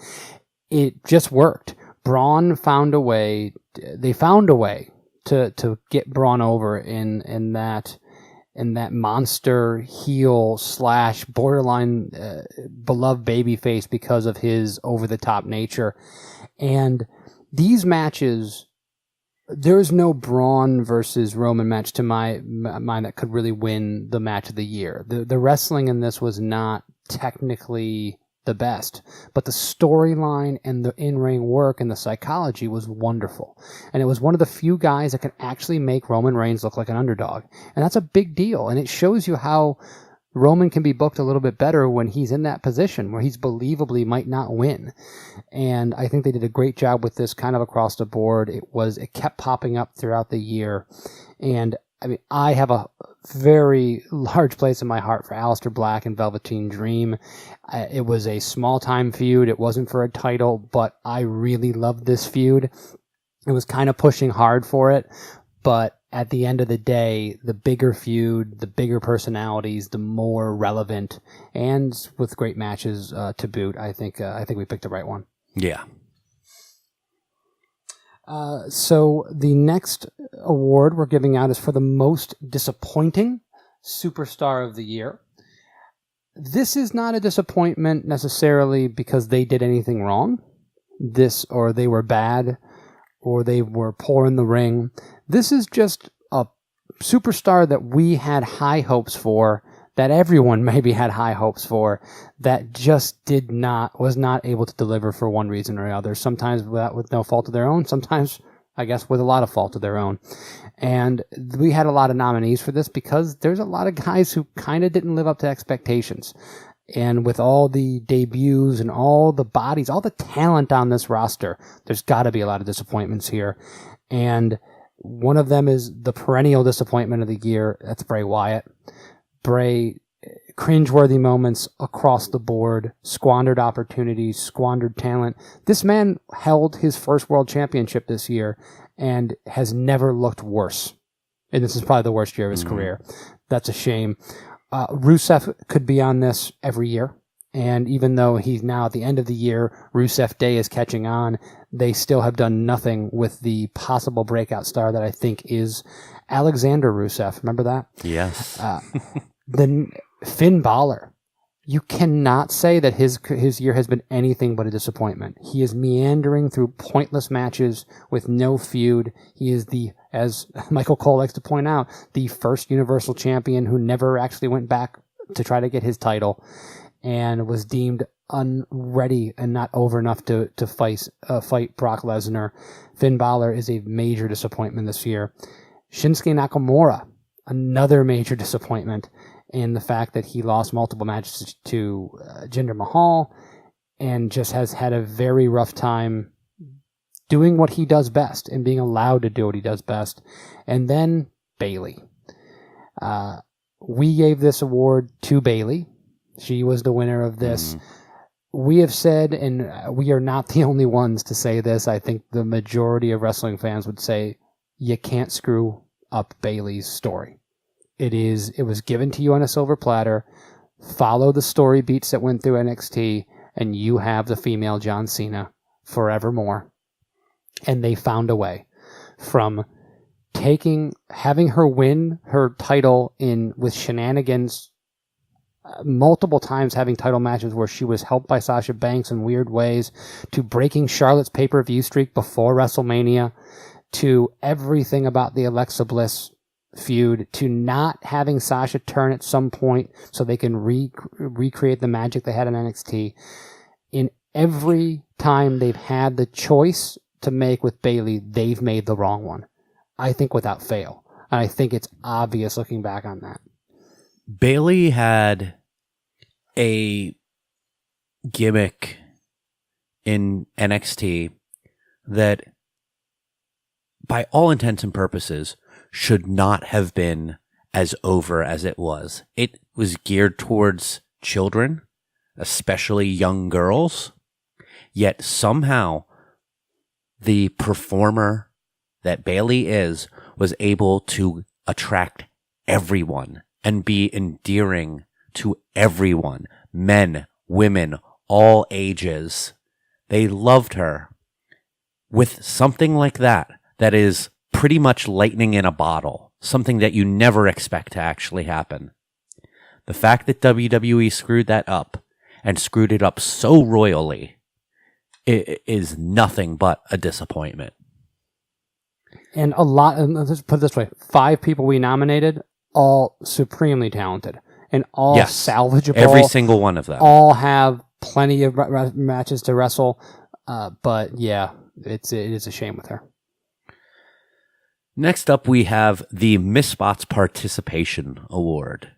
it just worked. Braun found a way. They found a way to get Braun over in that monster heel / borderline beloved babyface because of his over the top nature. And these matches, there's no Braun versus Roman match to my mind that could really win the match of the year. The wrestling in this was not technically the best, but the storyline and the in-ring work and the psychology was wonderful. And it was one of the few guys that could actually make Roman Reigns look like an underdog. And that's a big deal. And it shows you how Roman can be booked a little bit better when he's in that position where he's believably might not win. And I think they did a great job with this kind of across the board. It kept popping up throughout the year. And I mean, I have a very large place in my heart for Aleister Black and Velveteen Dream. It was a small-time feud. It wasn't for a title, but I really loved this feud. It was kind of pushing hard for it, but at the end of the day, the bigger feud, the bigger personalities, the more relevant, and with great matches to boot, I think we picked the right one. Yeah. So the next award we're giving out is for the most disappointing superstar of the year. this is not a disappointment necessarily because they did anything wrong. Or they were bad, or they were poor in the ring. This is just a superstar that we had high hopes for, that everyone maybe had high hopes for, that just was not able to deliver for one reason or another. Sometimes with no fault of their own, sometimes, I guess, with a lot of fault of their own. And we had a lot of nominees for this because there's a lot of guys who kind of didn't live up to expectations. And with all the debuts and all the bodies, all the talent on this roster, there's got to be a lot of disappointments here. And one of them is the perennial disappointment of the year. That's Bray Wyatt. Bray, cringeworthy moments across the board, squandered opportunities, squandered talent. This man held his first world championship this year and has never looked worse. And this is probably the worst year of his career. That's a shame. Rusev could be on this every year. And even though he's now at the end of the year, Rusev Day is catching on, they still have done nothing with the possible breakout star that I think is Alexander Rusev. Remember that? Yes. Then Finn Balor. You cannot say that his year has been anything but a disappointment. He is meandering through pointless matches with no feud. He is as Michael Cole likes to point out, the first Universal Champion who never actually went back to try to get his title and was deemed unready and not over enough to fight Brock Lesnar. Finn Balor is a major disappointment this year. Shinsuke Nakamura, another major disappointment in the fact that he lost multiple matches to Jinder Mahal and just has had a very rough time doing what he does best and being allowed to do what he does best. And then Bayley. We gave this award to Bayley. She was the winner of this. We have said, and we are not the only ones to say this, I think the majority of wrestling fans would say, you can't screw up Bayley's story. It was given to you on a silver platter. Follow the story beats that went through NXT, and you have the female John Cena forevermore. And they found a way from having her win her title with shenanigans, multiple times having title matches where she was helped by Sasha Banks in weird ways, to breaking Charlotte's pay-per-view streak before WrestleMania, to everything about the Alexa Bliss feud, to not having Sasha turn at some point so they can recreate the magic they had in NXT. In every time they've had the choice to make with Bayley, they've made the wrong one. I think without fail. And I think it's obvious looking back on that. Bayley had a gimmick in NXT that, by all intents and purposes, should not have been as over as it was. It was geared towards children, especially young girls, yet somehow the performer that Bayley was able to attract everyone and be endearing to everyone, men, women, all ages. They loved her. With something like that is pretty much lightning in a bottle, something that you never expect to actually happen. The fact that WWE screwed that up, and screwed it up so royally, it is nothing but a disappointment. And let's put it this way, 5 people we nominated, all supremely talented, and all salvageable. Every single one of them. All have plenty of matches to wrestle, but yeah, it is a shame with her. Next up, we have the Miss Spots Participation Award.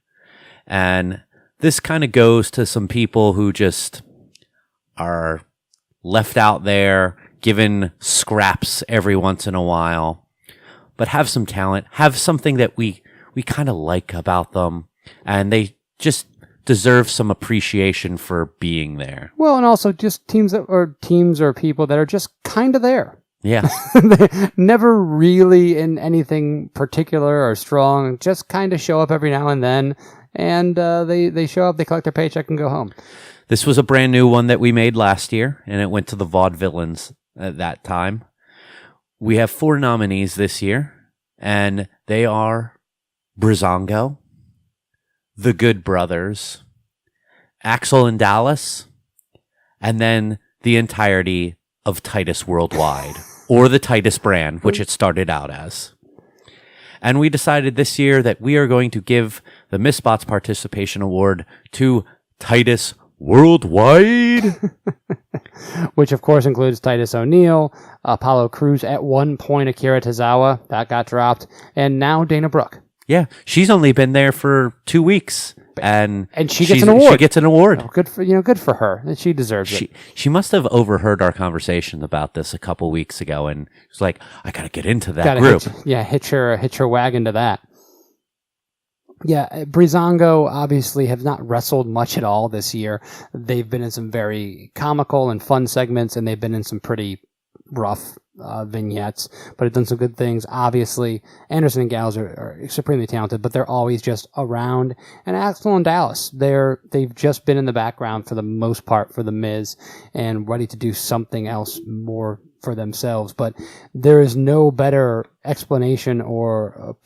And this kind of goes to some people who just are left out there, given scraps every once in a while, but have some talent, have something that we kind of like about them, and they just deserve some appreciation for being there. Well, and also just teams or people that are just kind of there. Yeah. They never really in anything particular or strong, just kind of show up every now and then, and they show up, they collect their paycheck, and go home. This was a brand new one that we made last year, and it went to the Vaudevillains at that time. We have 4 nominees this year, and they are Breezango, The Good Brothers, Axel in Dallas, and then the entirety of Titus Worldwide, or the Titus brand, which it started out as. And we decided this year that we are going to give the Misspots Participation Award to Titus Worldwide. Which, of course, includes Titus O'Neil, Apollo Crews, at one point Akira Tozawa, that got dropped, and now Dana Brooke. Yeah, she's only been there for 2 weeks, and she gets an award. She gets an award. Oh, good for her. She deserves it. She must have overheard our conversation about this a couple weeks ago, and was like, "I got to get into that group." Hitch her wagon to that. Yeah, Breezango obviously have not wrestled much at all this year. They've been in some very comical and fun segments, and they've been in some pretty rough vignettes, but have done some good things. Obviously, Anderson and Gallows are supremely talented, but they're always just around. And Axel and Dallas, they've just been in the background for the most part for The Miz and ready to do something else more for themselves. But there is no better explanation or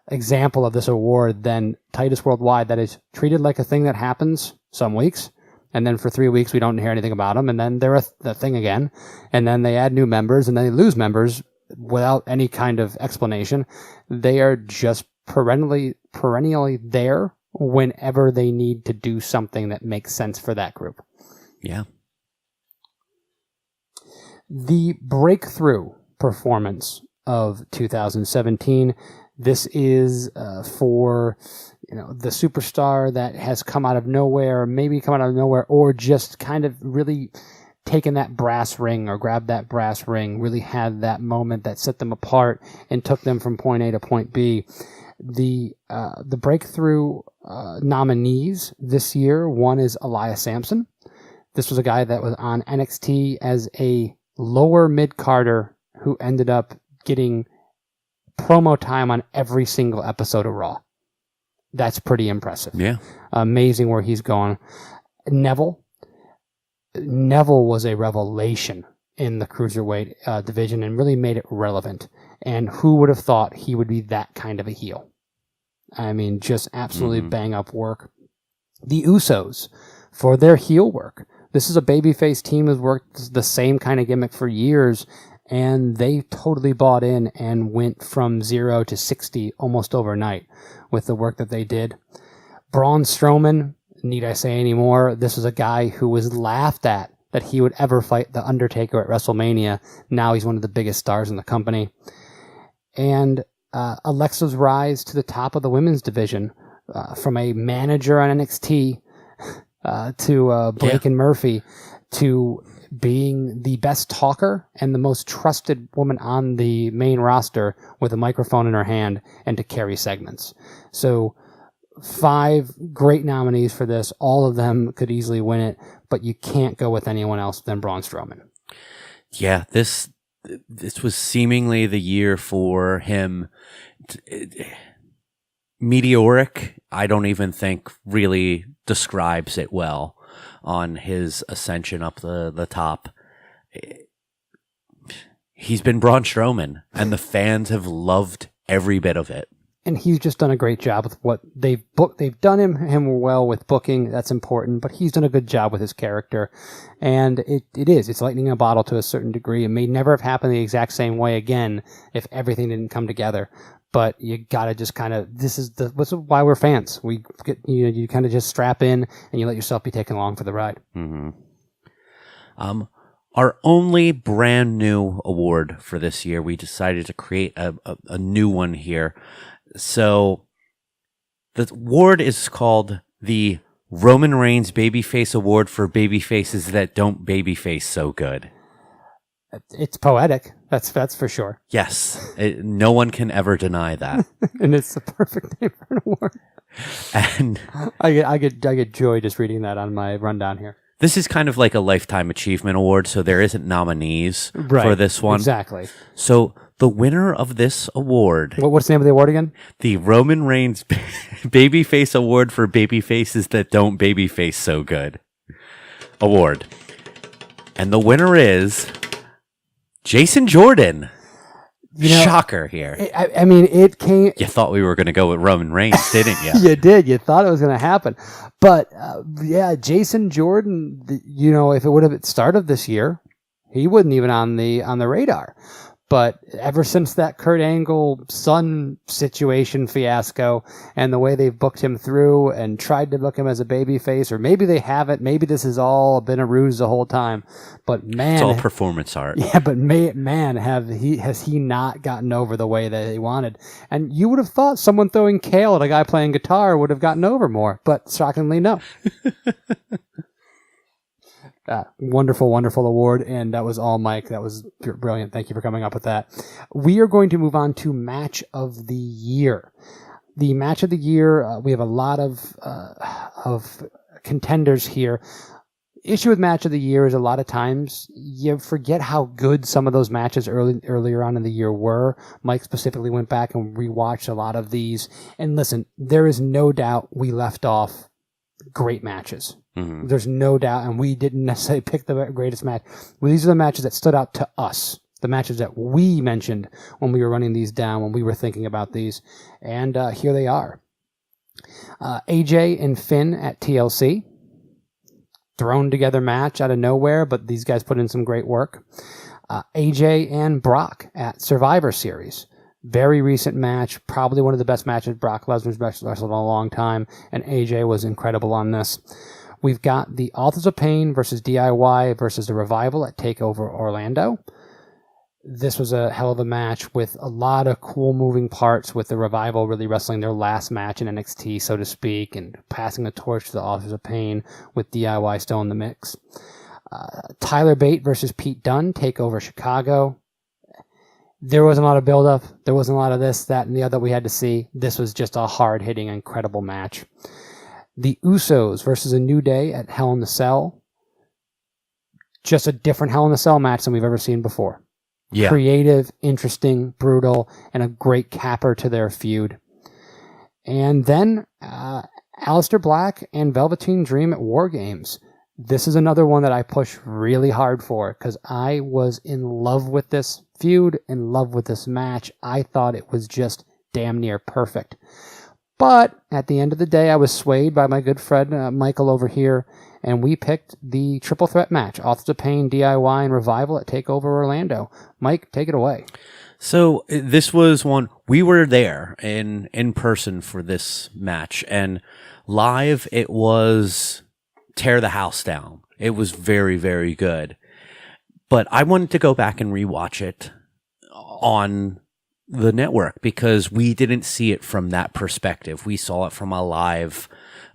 example of this award than Titus Worldwide, that is treated like a thing that happens some weeks, and then for 3 weeks we don't hear anything about them, and then they're a thing again, and then they add new members, and then they lose members without any kind of explanation. They are just perennially there whenever they need to do something that makes sense for that group. Yeah. The breakthrough performance of 2017. This is for the superstar that has come out of nowhere, or just kind of really taken that brass ring or grabbed that brass ring, really had that moment that set them apart and took them from point A to point B. The breakthrough nominees this year, one is Elias Sampson. This was a guy that was on NXT as a lower mid-carder who ended up getting promo time on every single episode of Raw. That's pretty impressive. Yeah. Amazing where he's going. Neville was a revelation in the cruiserweight division and really made it relevant. And who would have thought he would be that kind of a heel? I mean, just absolutely bang up work. The Usos, for their heel work. This is a babyface team who's worked the same kind of gimmick for years, and they totally bought in and went from 0 to 60 almost overnight with the work that they did. Braun Strowman, need I say any more? This was a guy who was laughed at that he would ever fight The Undertaker at WrestleMania. Now he's one of the biggest stars in the company. And Alexa's rise to the top of the women's division, from a manager on NXT to Blake and Murphy, to being the best talker and the most trusted woman on the main roster with a microphone in her hand and to carry segments. So 5 great nominees for this. All of them could easily win it, but you can't go with anyone else than Braun Strowman. Yeah, this was seemingly the year for him. Meteoric, I don't even think really describes it well on his ascension up the top. He's been Braun Strowman, and the fans have loved every bit of it. And he's just done a great job with what they've booked. They've done him well with booking. That's important, but he's done a good job with his character. And it's lightning in a bottle to a certain degree. It may never have happened the exact same way again if everything didn't come together. But you gotta just kind of, this is why we're fans. We get, you kind of just strap in and you let yourself be taken along for the ride. Mm-hmm. Our only brand new award for this year, we decided to create a new one here. So the award is called the Roman Reigns Babyface Award for Babyfaces that Don't Babyface So Good. It's poetic. That's for sure. Yes. No one can ever deny that. And it's the perfect name for an award. And I get joy just reading that on my rundown here. This is kind of like a Lifetime Achievement Award, so there isn't nominees for this one. Exactly. So the winner of this award... What's the name of the award again? The Roman Reigns Babyface Award for Babyfaces that Don't Babyface So Good award. And the winner is... Jason Jordan. Shocker here. I mean, it came. You thought we were going to go with Roman Reigns, didn't you? You did. You thought it was going to happen. But, Jason Jordan, if it would have started this year, he wasn't even on the radar. But ever since that Kurt Angle son situation fiasco and the way they've booked him through and tried to book him as a babyface, or maybe they haven't, maybe this has all been a ruse the whole time. But man, it's all performance art. Yeah, but man, has he not gotten over the way that he wanted? And you would have thought someone throwing kale at a guy playing guitar would have gotten over more, but shockingly, no. Wonderful, wonderful award, and that was all Mike. That was brilliant. Thank you for coming up with that. We are going to move on to Match of the Year. The Match of the Year, we have a lot of contenders here. Issue with Match of the Year is a lot of times you forget how good some of those matches earlier on in the year were. Mike specifically went back and rewatched a lot of these. And listen, there is no doubt we left off great matches. Mm-hmm. There's no doubt, and we didn't necessarily pick the greatest match. Well, these are the matches that stood out to us, the matches that we mentioned when we were running these down, when we were thinking about these, and here they are. AJ and Finn at TLC, thrown together match out of nowhere, but these guys put in some great work. AJ and Brock at Survivor Series. Very recent match, probably one of the best matches Brock Lesnar's wrestled in a long time, and AJ was incredible on this. We've got the Authors of Pain versus DIY versus the Revival at TakeOver Orlando. This was a hell of a match with a lot of cool moving parts, with the Revival really wrestling their last match in NXT, so to speak, and passing the torch to the Authors of Pain with DIY still in the mix. Tyler Bate versus Pete Dunne, TakeOver Chicago. There wasn't a lot of build-up. There wasn't a lot of this, that, and the other we had to see. This was just a hard-hitting, incredible match. The Usos versus A New Day at Hell in the Cell. Just a different Hell in the Cell match than we've ever seen before. Yeah. Creative, interesting, brutal, and a great capper to their feud. And then Aleister Black and Velveteen Dream at War Games. This is another one that I push really hard for because I was in love with this feud, in love with this match. I thought it was just damn near perfect. But at the end of the day, I was swayed by my good friend Michael over here, and we picked the triple threat match, Authors of Pain, DIY, and Revival at TakeOver Orlando. Mike, take it away. So this was one, we were there in person for this match, and live it was tear the house down. It was very, very good. But I wanted to go back and rewatch it on the network because we didn't see it from that perspective. We saw it from a live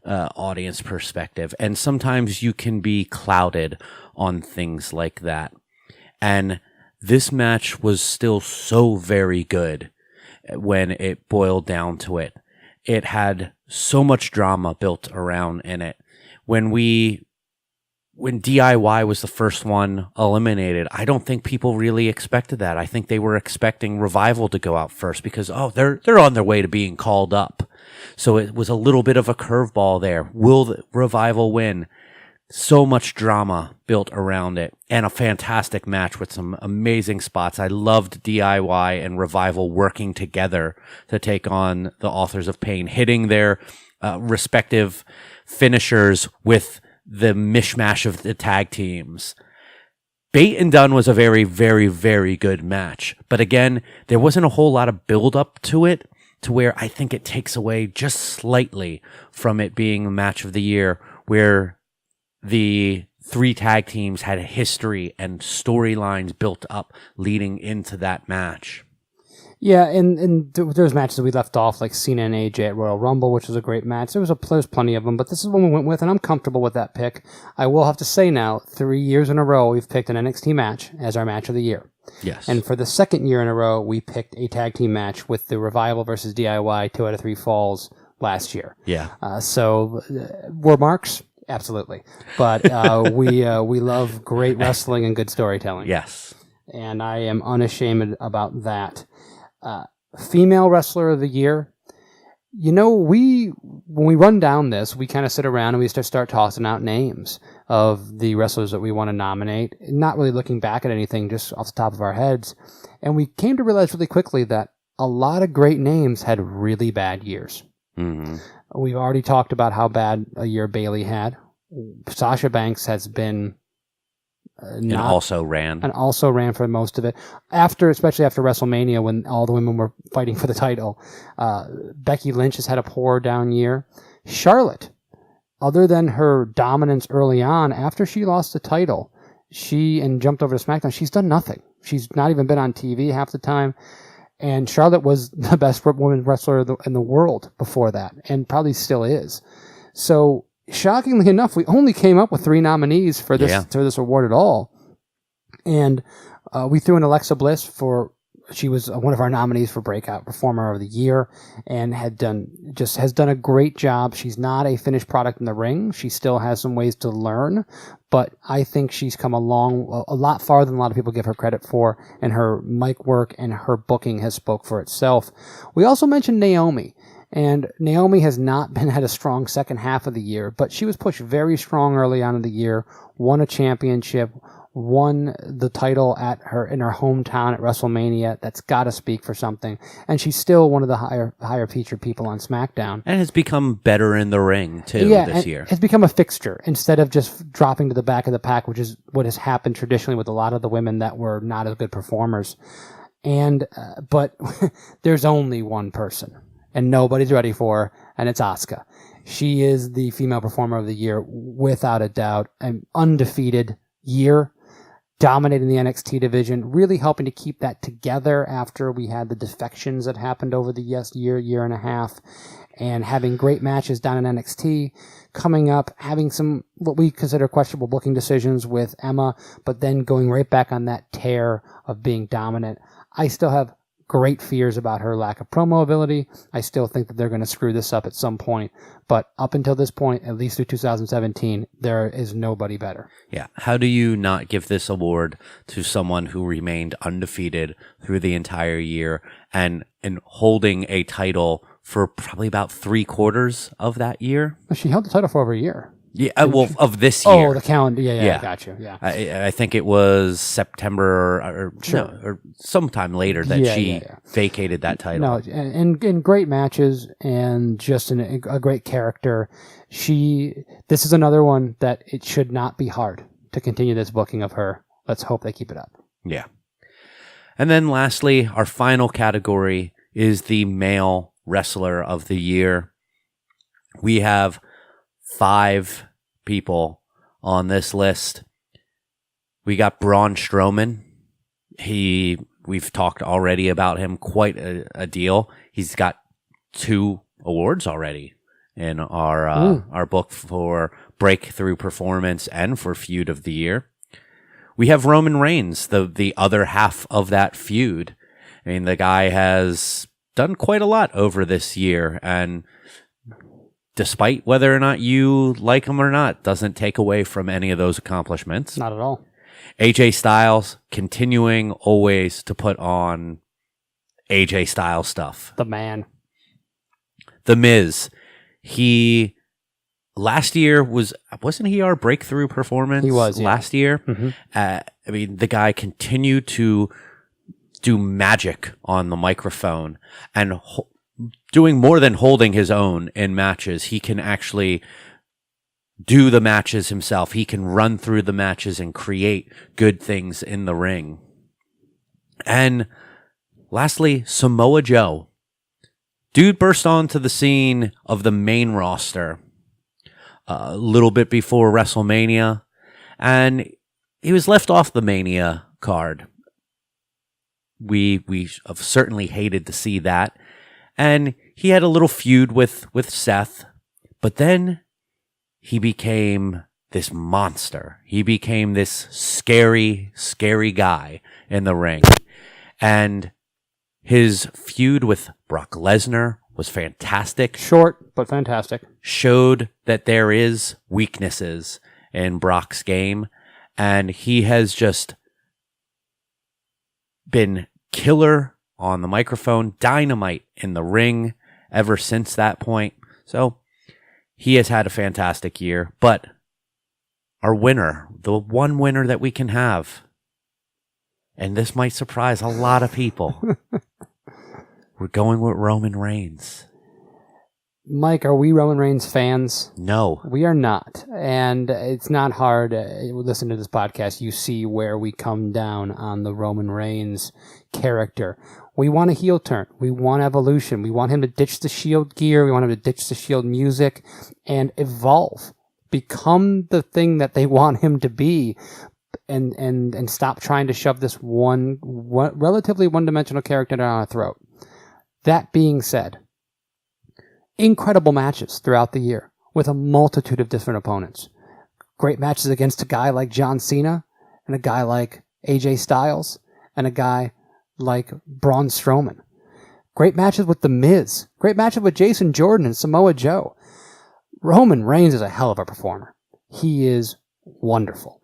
audience perspective. And sometimes you can be clouded on things like that. And this match was still so very good when it boiled down to it. It had so much drama built around in it. When DIY was the first one eliminated, I don't think people really expected that. I think they were expecting Revival to go out first because, they're on their way to being called up. So it was a little bit of a curveball there. Will the Revival win? So much drama built around it and a fantastic match with some amazing spots. I loved DIY and Revival working together to take on the Authors of Pain, hitting their respective finishers with the mishmash of the tag teams. Bate and Dunn was a very, very, very good match. But again, there wasn't a whole lot of build up to it to where I think it takes away just slightly from it being a match of the year where the three tag teams had a history and storylines built up leading into that match. Yeah, and there's matches that we left off, like Cena and AJ at Royal Rumble, which was a great match. There's plenty of them, but this is one we went with, and I'm comfortable with that pick. I will have to say now, 3 years in a row, we've picked an NXT match as our match of the year. Yes. And for the second year in a row, we picked a tag team match with the Revival versus DIY 2 out of 3 falls last year. Yeah. So, were marks? Absolutely. But we love great wrestling and good storytelling. Yes. And I am unashamed about that. Female Wrestler of the Year. You know, when we run down this, we kind of sit around and we start tossing out names. of the wrestlers that we want to nominate, not really looking back at anything, just off the top of our heads. And we came to realize really quickly that a lot of great names had really bad years. Mm-hmm. We've already talked about how bad a year Bayley had. Sasha Banks has been And also ran for most of it. Especially after WrestleMania, when all the women were fighting for the title. Becky Lynch has had a poor down year. Charlotte, other than her dominance early on, after she lost the title, and jumped over to SmackDown, she's done nothing. She's not even been on TV half the time. And Charlotte was the best women's wrestler in the world before that, and probably still is. So, shockingly enough, we only came up with 3 nominees for this award at all. And we threw in Alexa Bliss she was one of our nominees for Breakout Performer of the Year, and has done a great job. She's not a finished product in the ring. She still has some ways to learn, but I think she's come a lot farther than a lot of people give her credit for, and her mic work and her booking has spoke for itself. We also mentioned Naomi. And Naomi has not had a strong second half of the year, but she was pushed very strong early on in the year, won a championship, won the title in her hometown at WrestleMania. That's got to speak for something. And she's still one of the higher featured people on SmackDown. and has become better in the ring too this year. Has become a fixture instead of just dropping to the back of the pack, which is what has happened traditionally with a lot of the women that were not as good performers. And but there's only one person, and nobody's ready for her, and it's Asuka. She is the female performer of the year without a doubt. An undefeated year, dominating the NXT division, really helping to keep that together after we had the defections that happened over the year and a half, and having great matches down in NXT, coming up, having some what we consider questionable booking decisions with Emma, but then going right back on that tear of being dominant. I still have great fears about her lack of promo ability. I still think that they're going to screw this up at some point. But up until this point, at least through 2017, there is nobody better. Yeah. How do you not give this award to someone who remained undefeated through the entire year and holding a title for probably about 3/4 of that year? She held the title for over a year. Yeah, well, of this year. Oh, the calendar. Yeah. I got you. Yeah. I think it was September or sometime later that she vacated that title. No, and great matches and just a great character. This is another one that it should not be hard to continue this booking of her. Let's hope they keep it up. Yeah. And then lastly, our final category is the male wrestler of the year. We have 5 people on this list. We got Braun Strowman. We've talked already about him quite a deal. He's got 2 awards already in our book for Breakthrough Performance and for Feud of the Year. We have Roman Reigns, the other half of that feud. I mean, the guy has done quite a lot over this year, and despite whether or not you like him or not, doesn't take away from any of those accomplishments. Not at all. AJ Styles continuing always to put on AJ Styles stuff. The man. The Miz. Last year wasn't he our breakthrough performance? He was, yeah. Last year. Mm-hmm. I mean, the guy continued to do magic on the microphone and doing more than holding his own in matches. He can actually do the matches himself. He can run through the matches and create good things in the ring. And lastly, Samoa Joe. Dude burst onto the scene of the main roster a little bit before WrestleMania, and he was left off the Mania card. We have certainly hated to see that. And he had a little feud with Seth, but then he became this monster. He became this scary, scary guy in the ring. And his feud with Brock Lesnar was fantastic. Short, but fantastic. Showed that there is weaknesses in Brock's game, and he has just been killer on the microphone, dynamite in the ring ever since that point. So he has had a fantastic year, but our winner, the one winner that we can have, and this might surprise a lot of people. We're going with Roman Reigns. Mike, are we Roman Reigns fans? No. We are not. And it's not hard. Listen to this podcast. You see where we come down on the Roman Reigns character. We want a heel turn. We want evolution. We want him to ditch the Shield gear. We want him to ditch the Shield music and evolve. Become the thing that they want him to be. And stop trying to shove this one relatively one-dimensional character down our throat. That being said, incredible matches throughout the year with a multitude of different opponents. Great matches against a guy like John Cena and a guy like AJ Styles and a guy like Braun Strowman. Great matches with The Miz. Great matches with Jason Jordan and Samoa Joe. Roman Reigns is a hell of a performer. He is wonderful.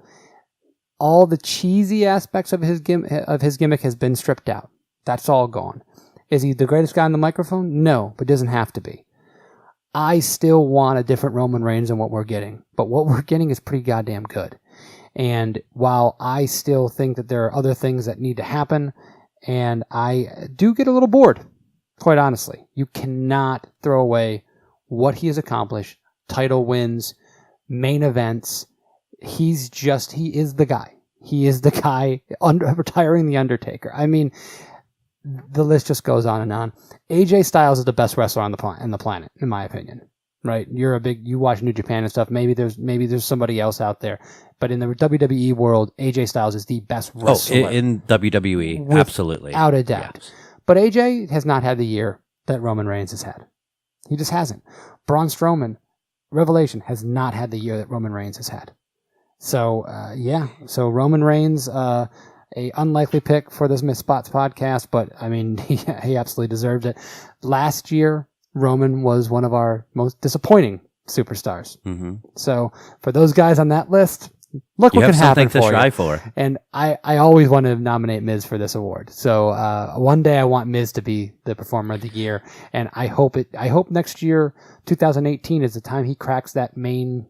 All the cheesy aspects of his gimmick has been stripped out. That's all gone. Is he the greatest guy on the microphone? No, but doesn't have to be. I still want a different Roman Reigns than what we're getting, but what we're getting is pretty goddamn good. And while I still think that there are other things that need to happen, and I do get a little bored, quite honestly. You cannot throw away what he has accomplished, title wins, main events. He is the guy. He is the guy retiring The Undertaker. I mean, the list just goes on and on. AJ Styles is the best wrestler on the planet, in my opinion. Right? You watch New Japan and stuff. Maybe there's somebody else out there, but in the WWE world, AJ Styles is the best wrestler. Oh, in WWE, absolutely, without a doubt. Yes. But AJ has not had the year that Roman Reigns has had. He just hasn't. Braun Strowman, Revelation, has not had the year that Roman Reigns has had. So so Roman Reigns. A unlikely pick for this Miss Spots podcast, but I mean, he absolutely deserves it. Last year, Roman was one of our most disappointing superstars. Mm-hmm. So for those guys on that list, look what can happen for you. You have something to strive for. And I always want to nominate Miz for this award. So one day I want Miz to be the performer of the year, and I hope next year, 2018, is the time he cracks that main,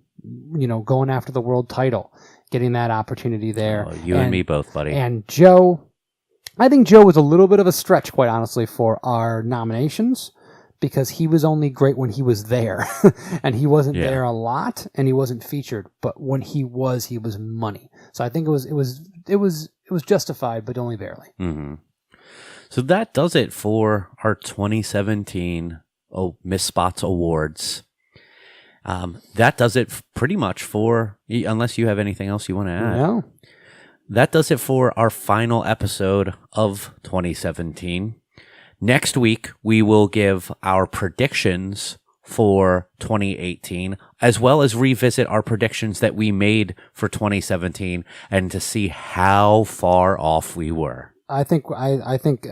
going after the world title. Getting that opportunity there. Oh, you and me both, buddy. And Joe, I think Joe was a little bit of a stretch, quite honestly, for our nominations because he was only great when he was there. And he wasn't there a lot and he wasn't featured. But when he was money. So I think it was justified, but only barely. Mm-hmm. So that does it for our 2017 Miss Spots Awards. That does it pretty much for, unless you have anything else you want to add. No. That does it for our final episode of 2017. Next week, we will give our predictions for 2018, as well as revisit our predictions that we made for 2017 and to see how far off we were. I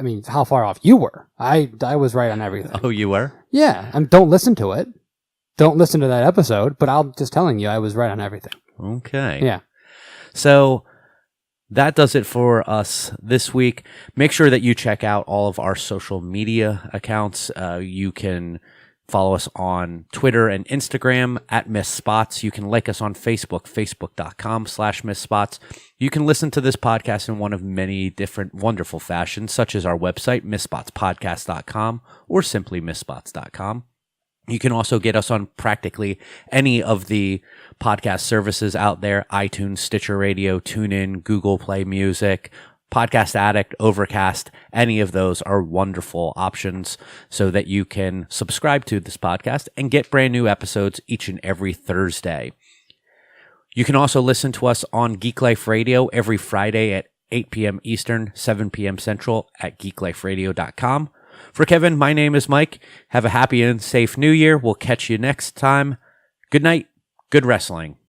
mean, how far off you were. I was right on everything. Oh, you were? Yeah. And don't listen to it. Don't listen to that episode, but I'm just telling you, I was right on everything. Okay. Yeah. So that does it for us this week. Make sure that you check out all of our social media accounts. You can follow us on Twitter and Instagram at Miss Spots. You can like us on Facebook, facebook.com/Miss Spots. You can listen to this podcast in one of many different wonderful fashions, such as our website, MissSpotsPodcast.com or simply MissSpots.com. You can also get us on practically any of the podcast services out there: iTunes, Stitcher Radio, TuneIn, Google Play Music, Podcast Addict, Overcast. Any of those are wonderful options so that you can subscribe to this podcast and get brand new episodes each and every Thursday. You can also listen to us on Geek Life Radio every Friday at 8 p.m. Eastern, 7 p.m. Central at geekliferadio.com. For Kevin, my name is Mike. Have a happy and safe New Year. We'll catch you next time. Good night. Good wrestling.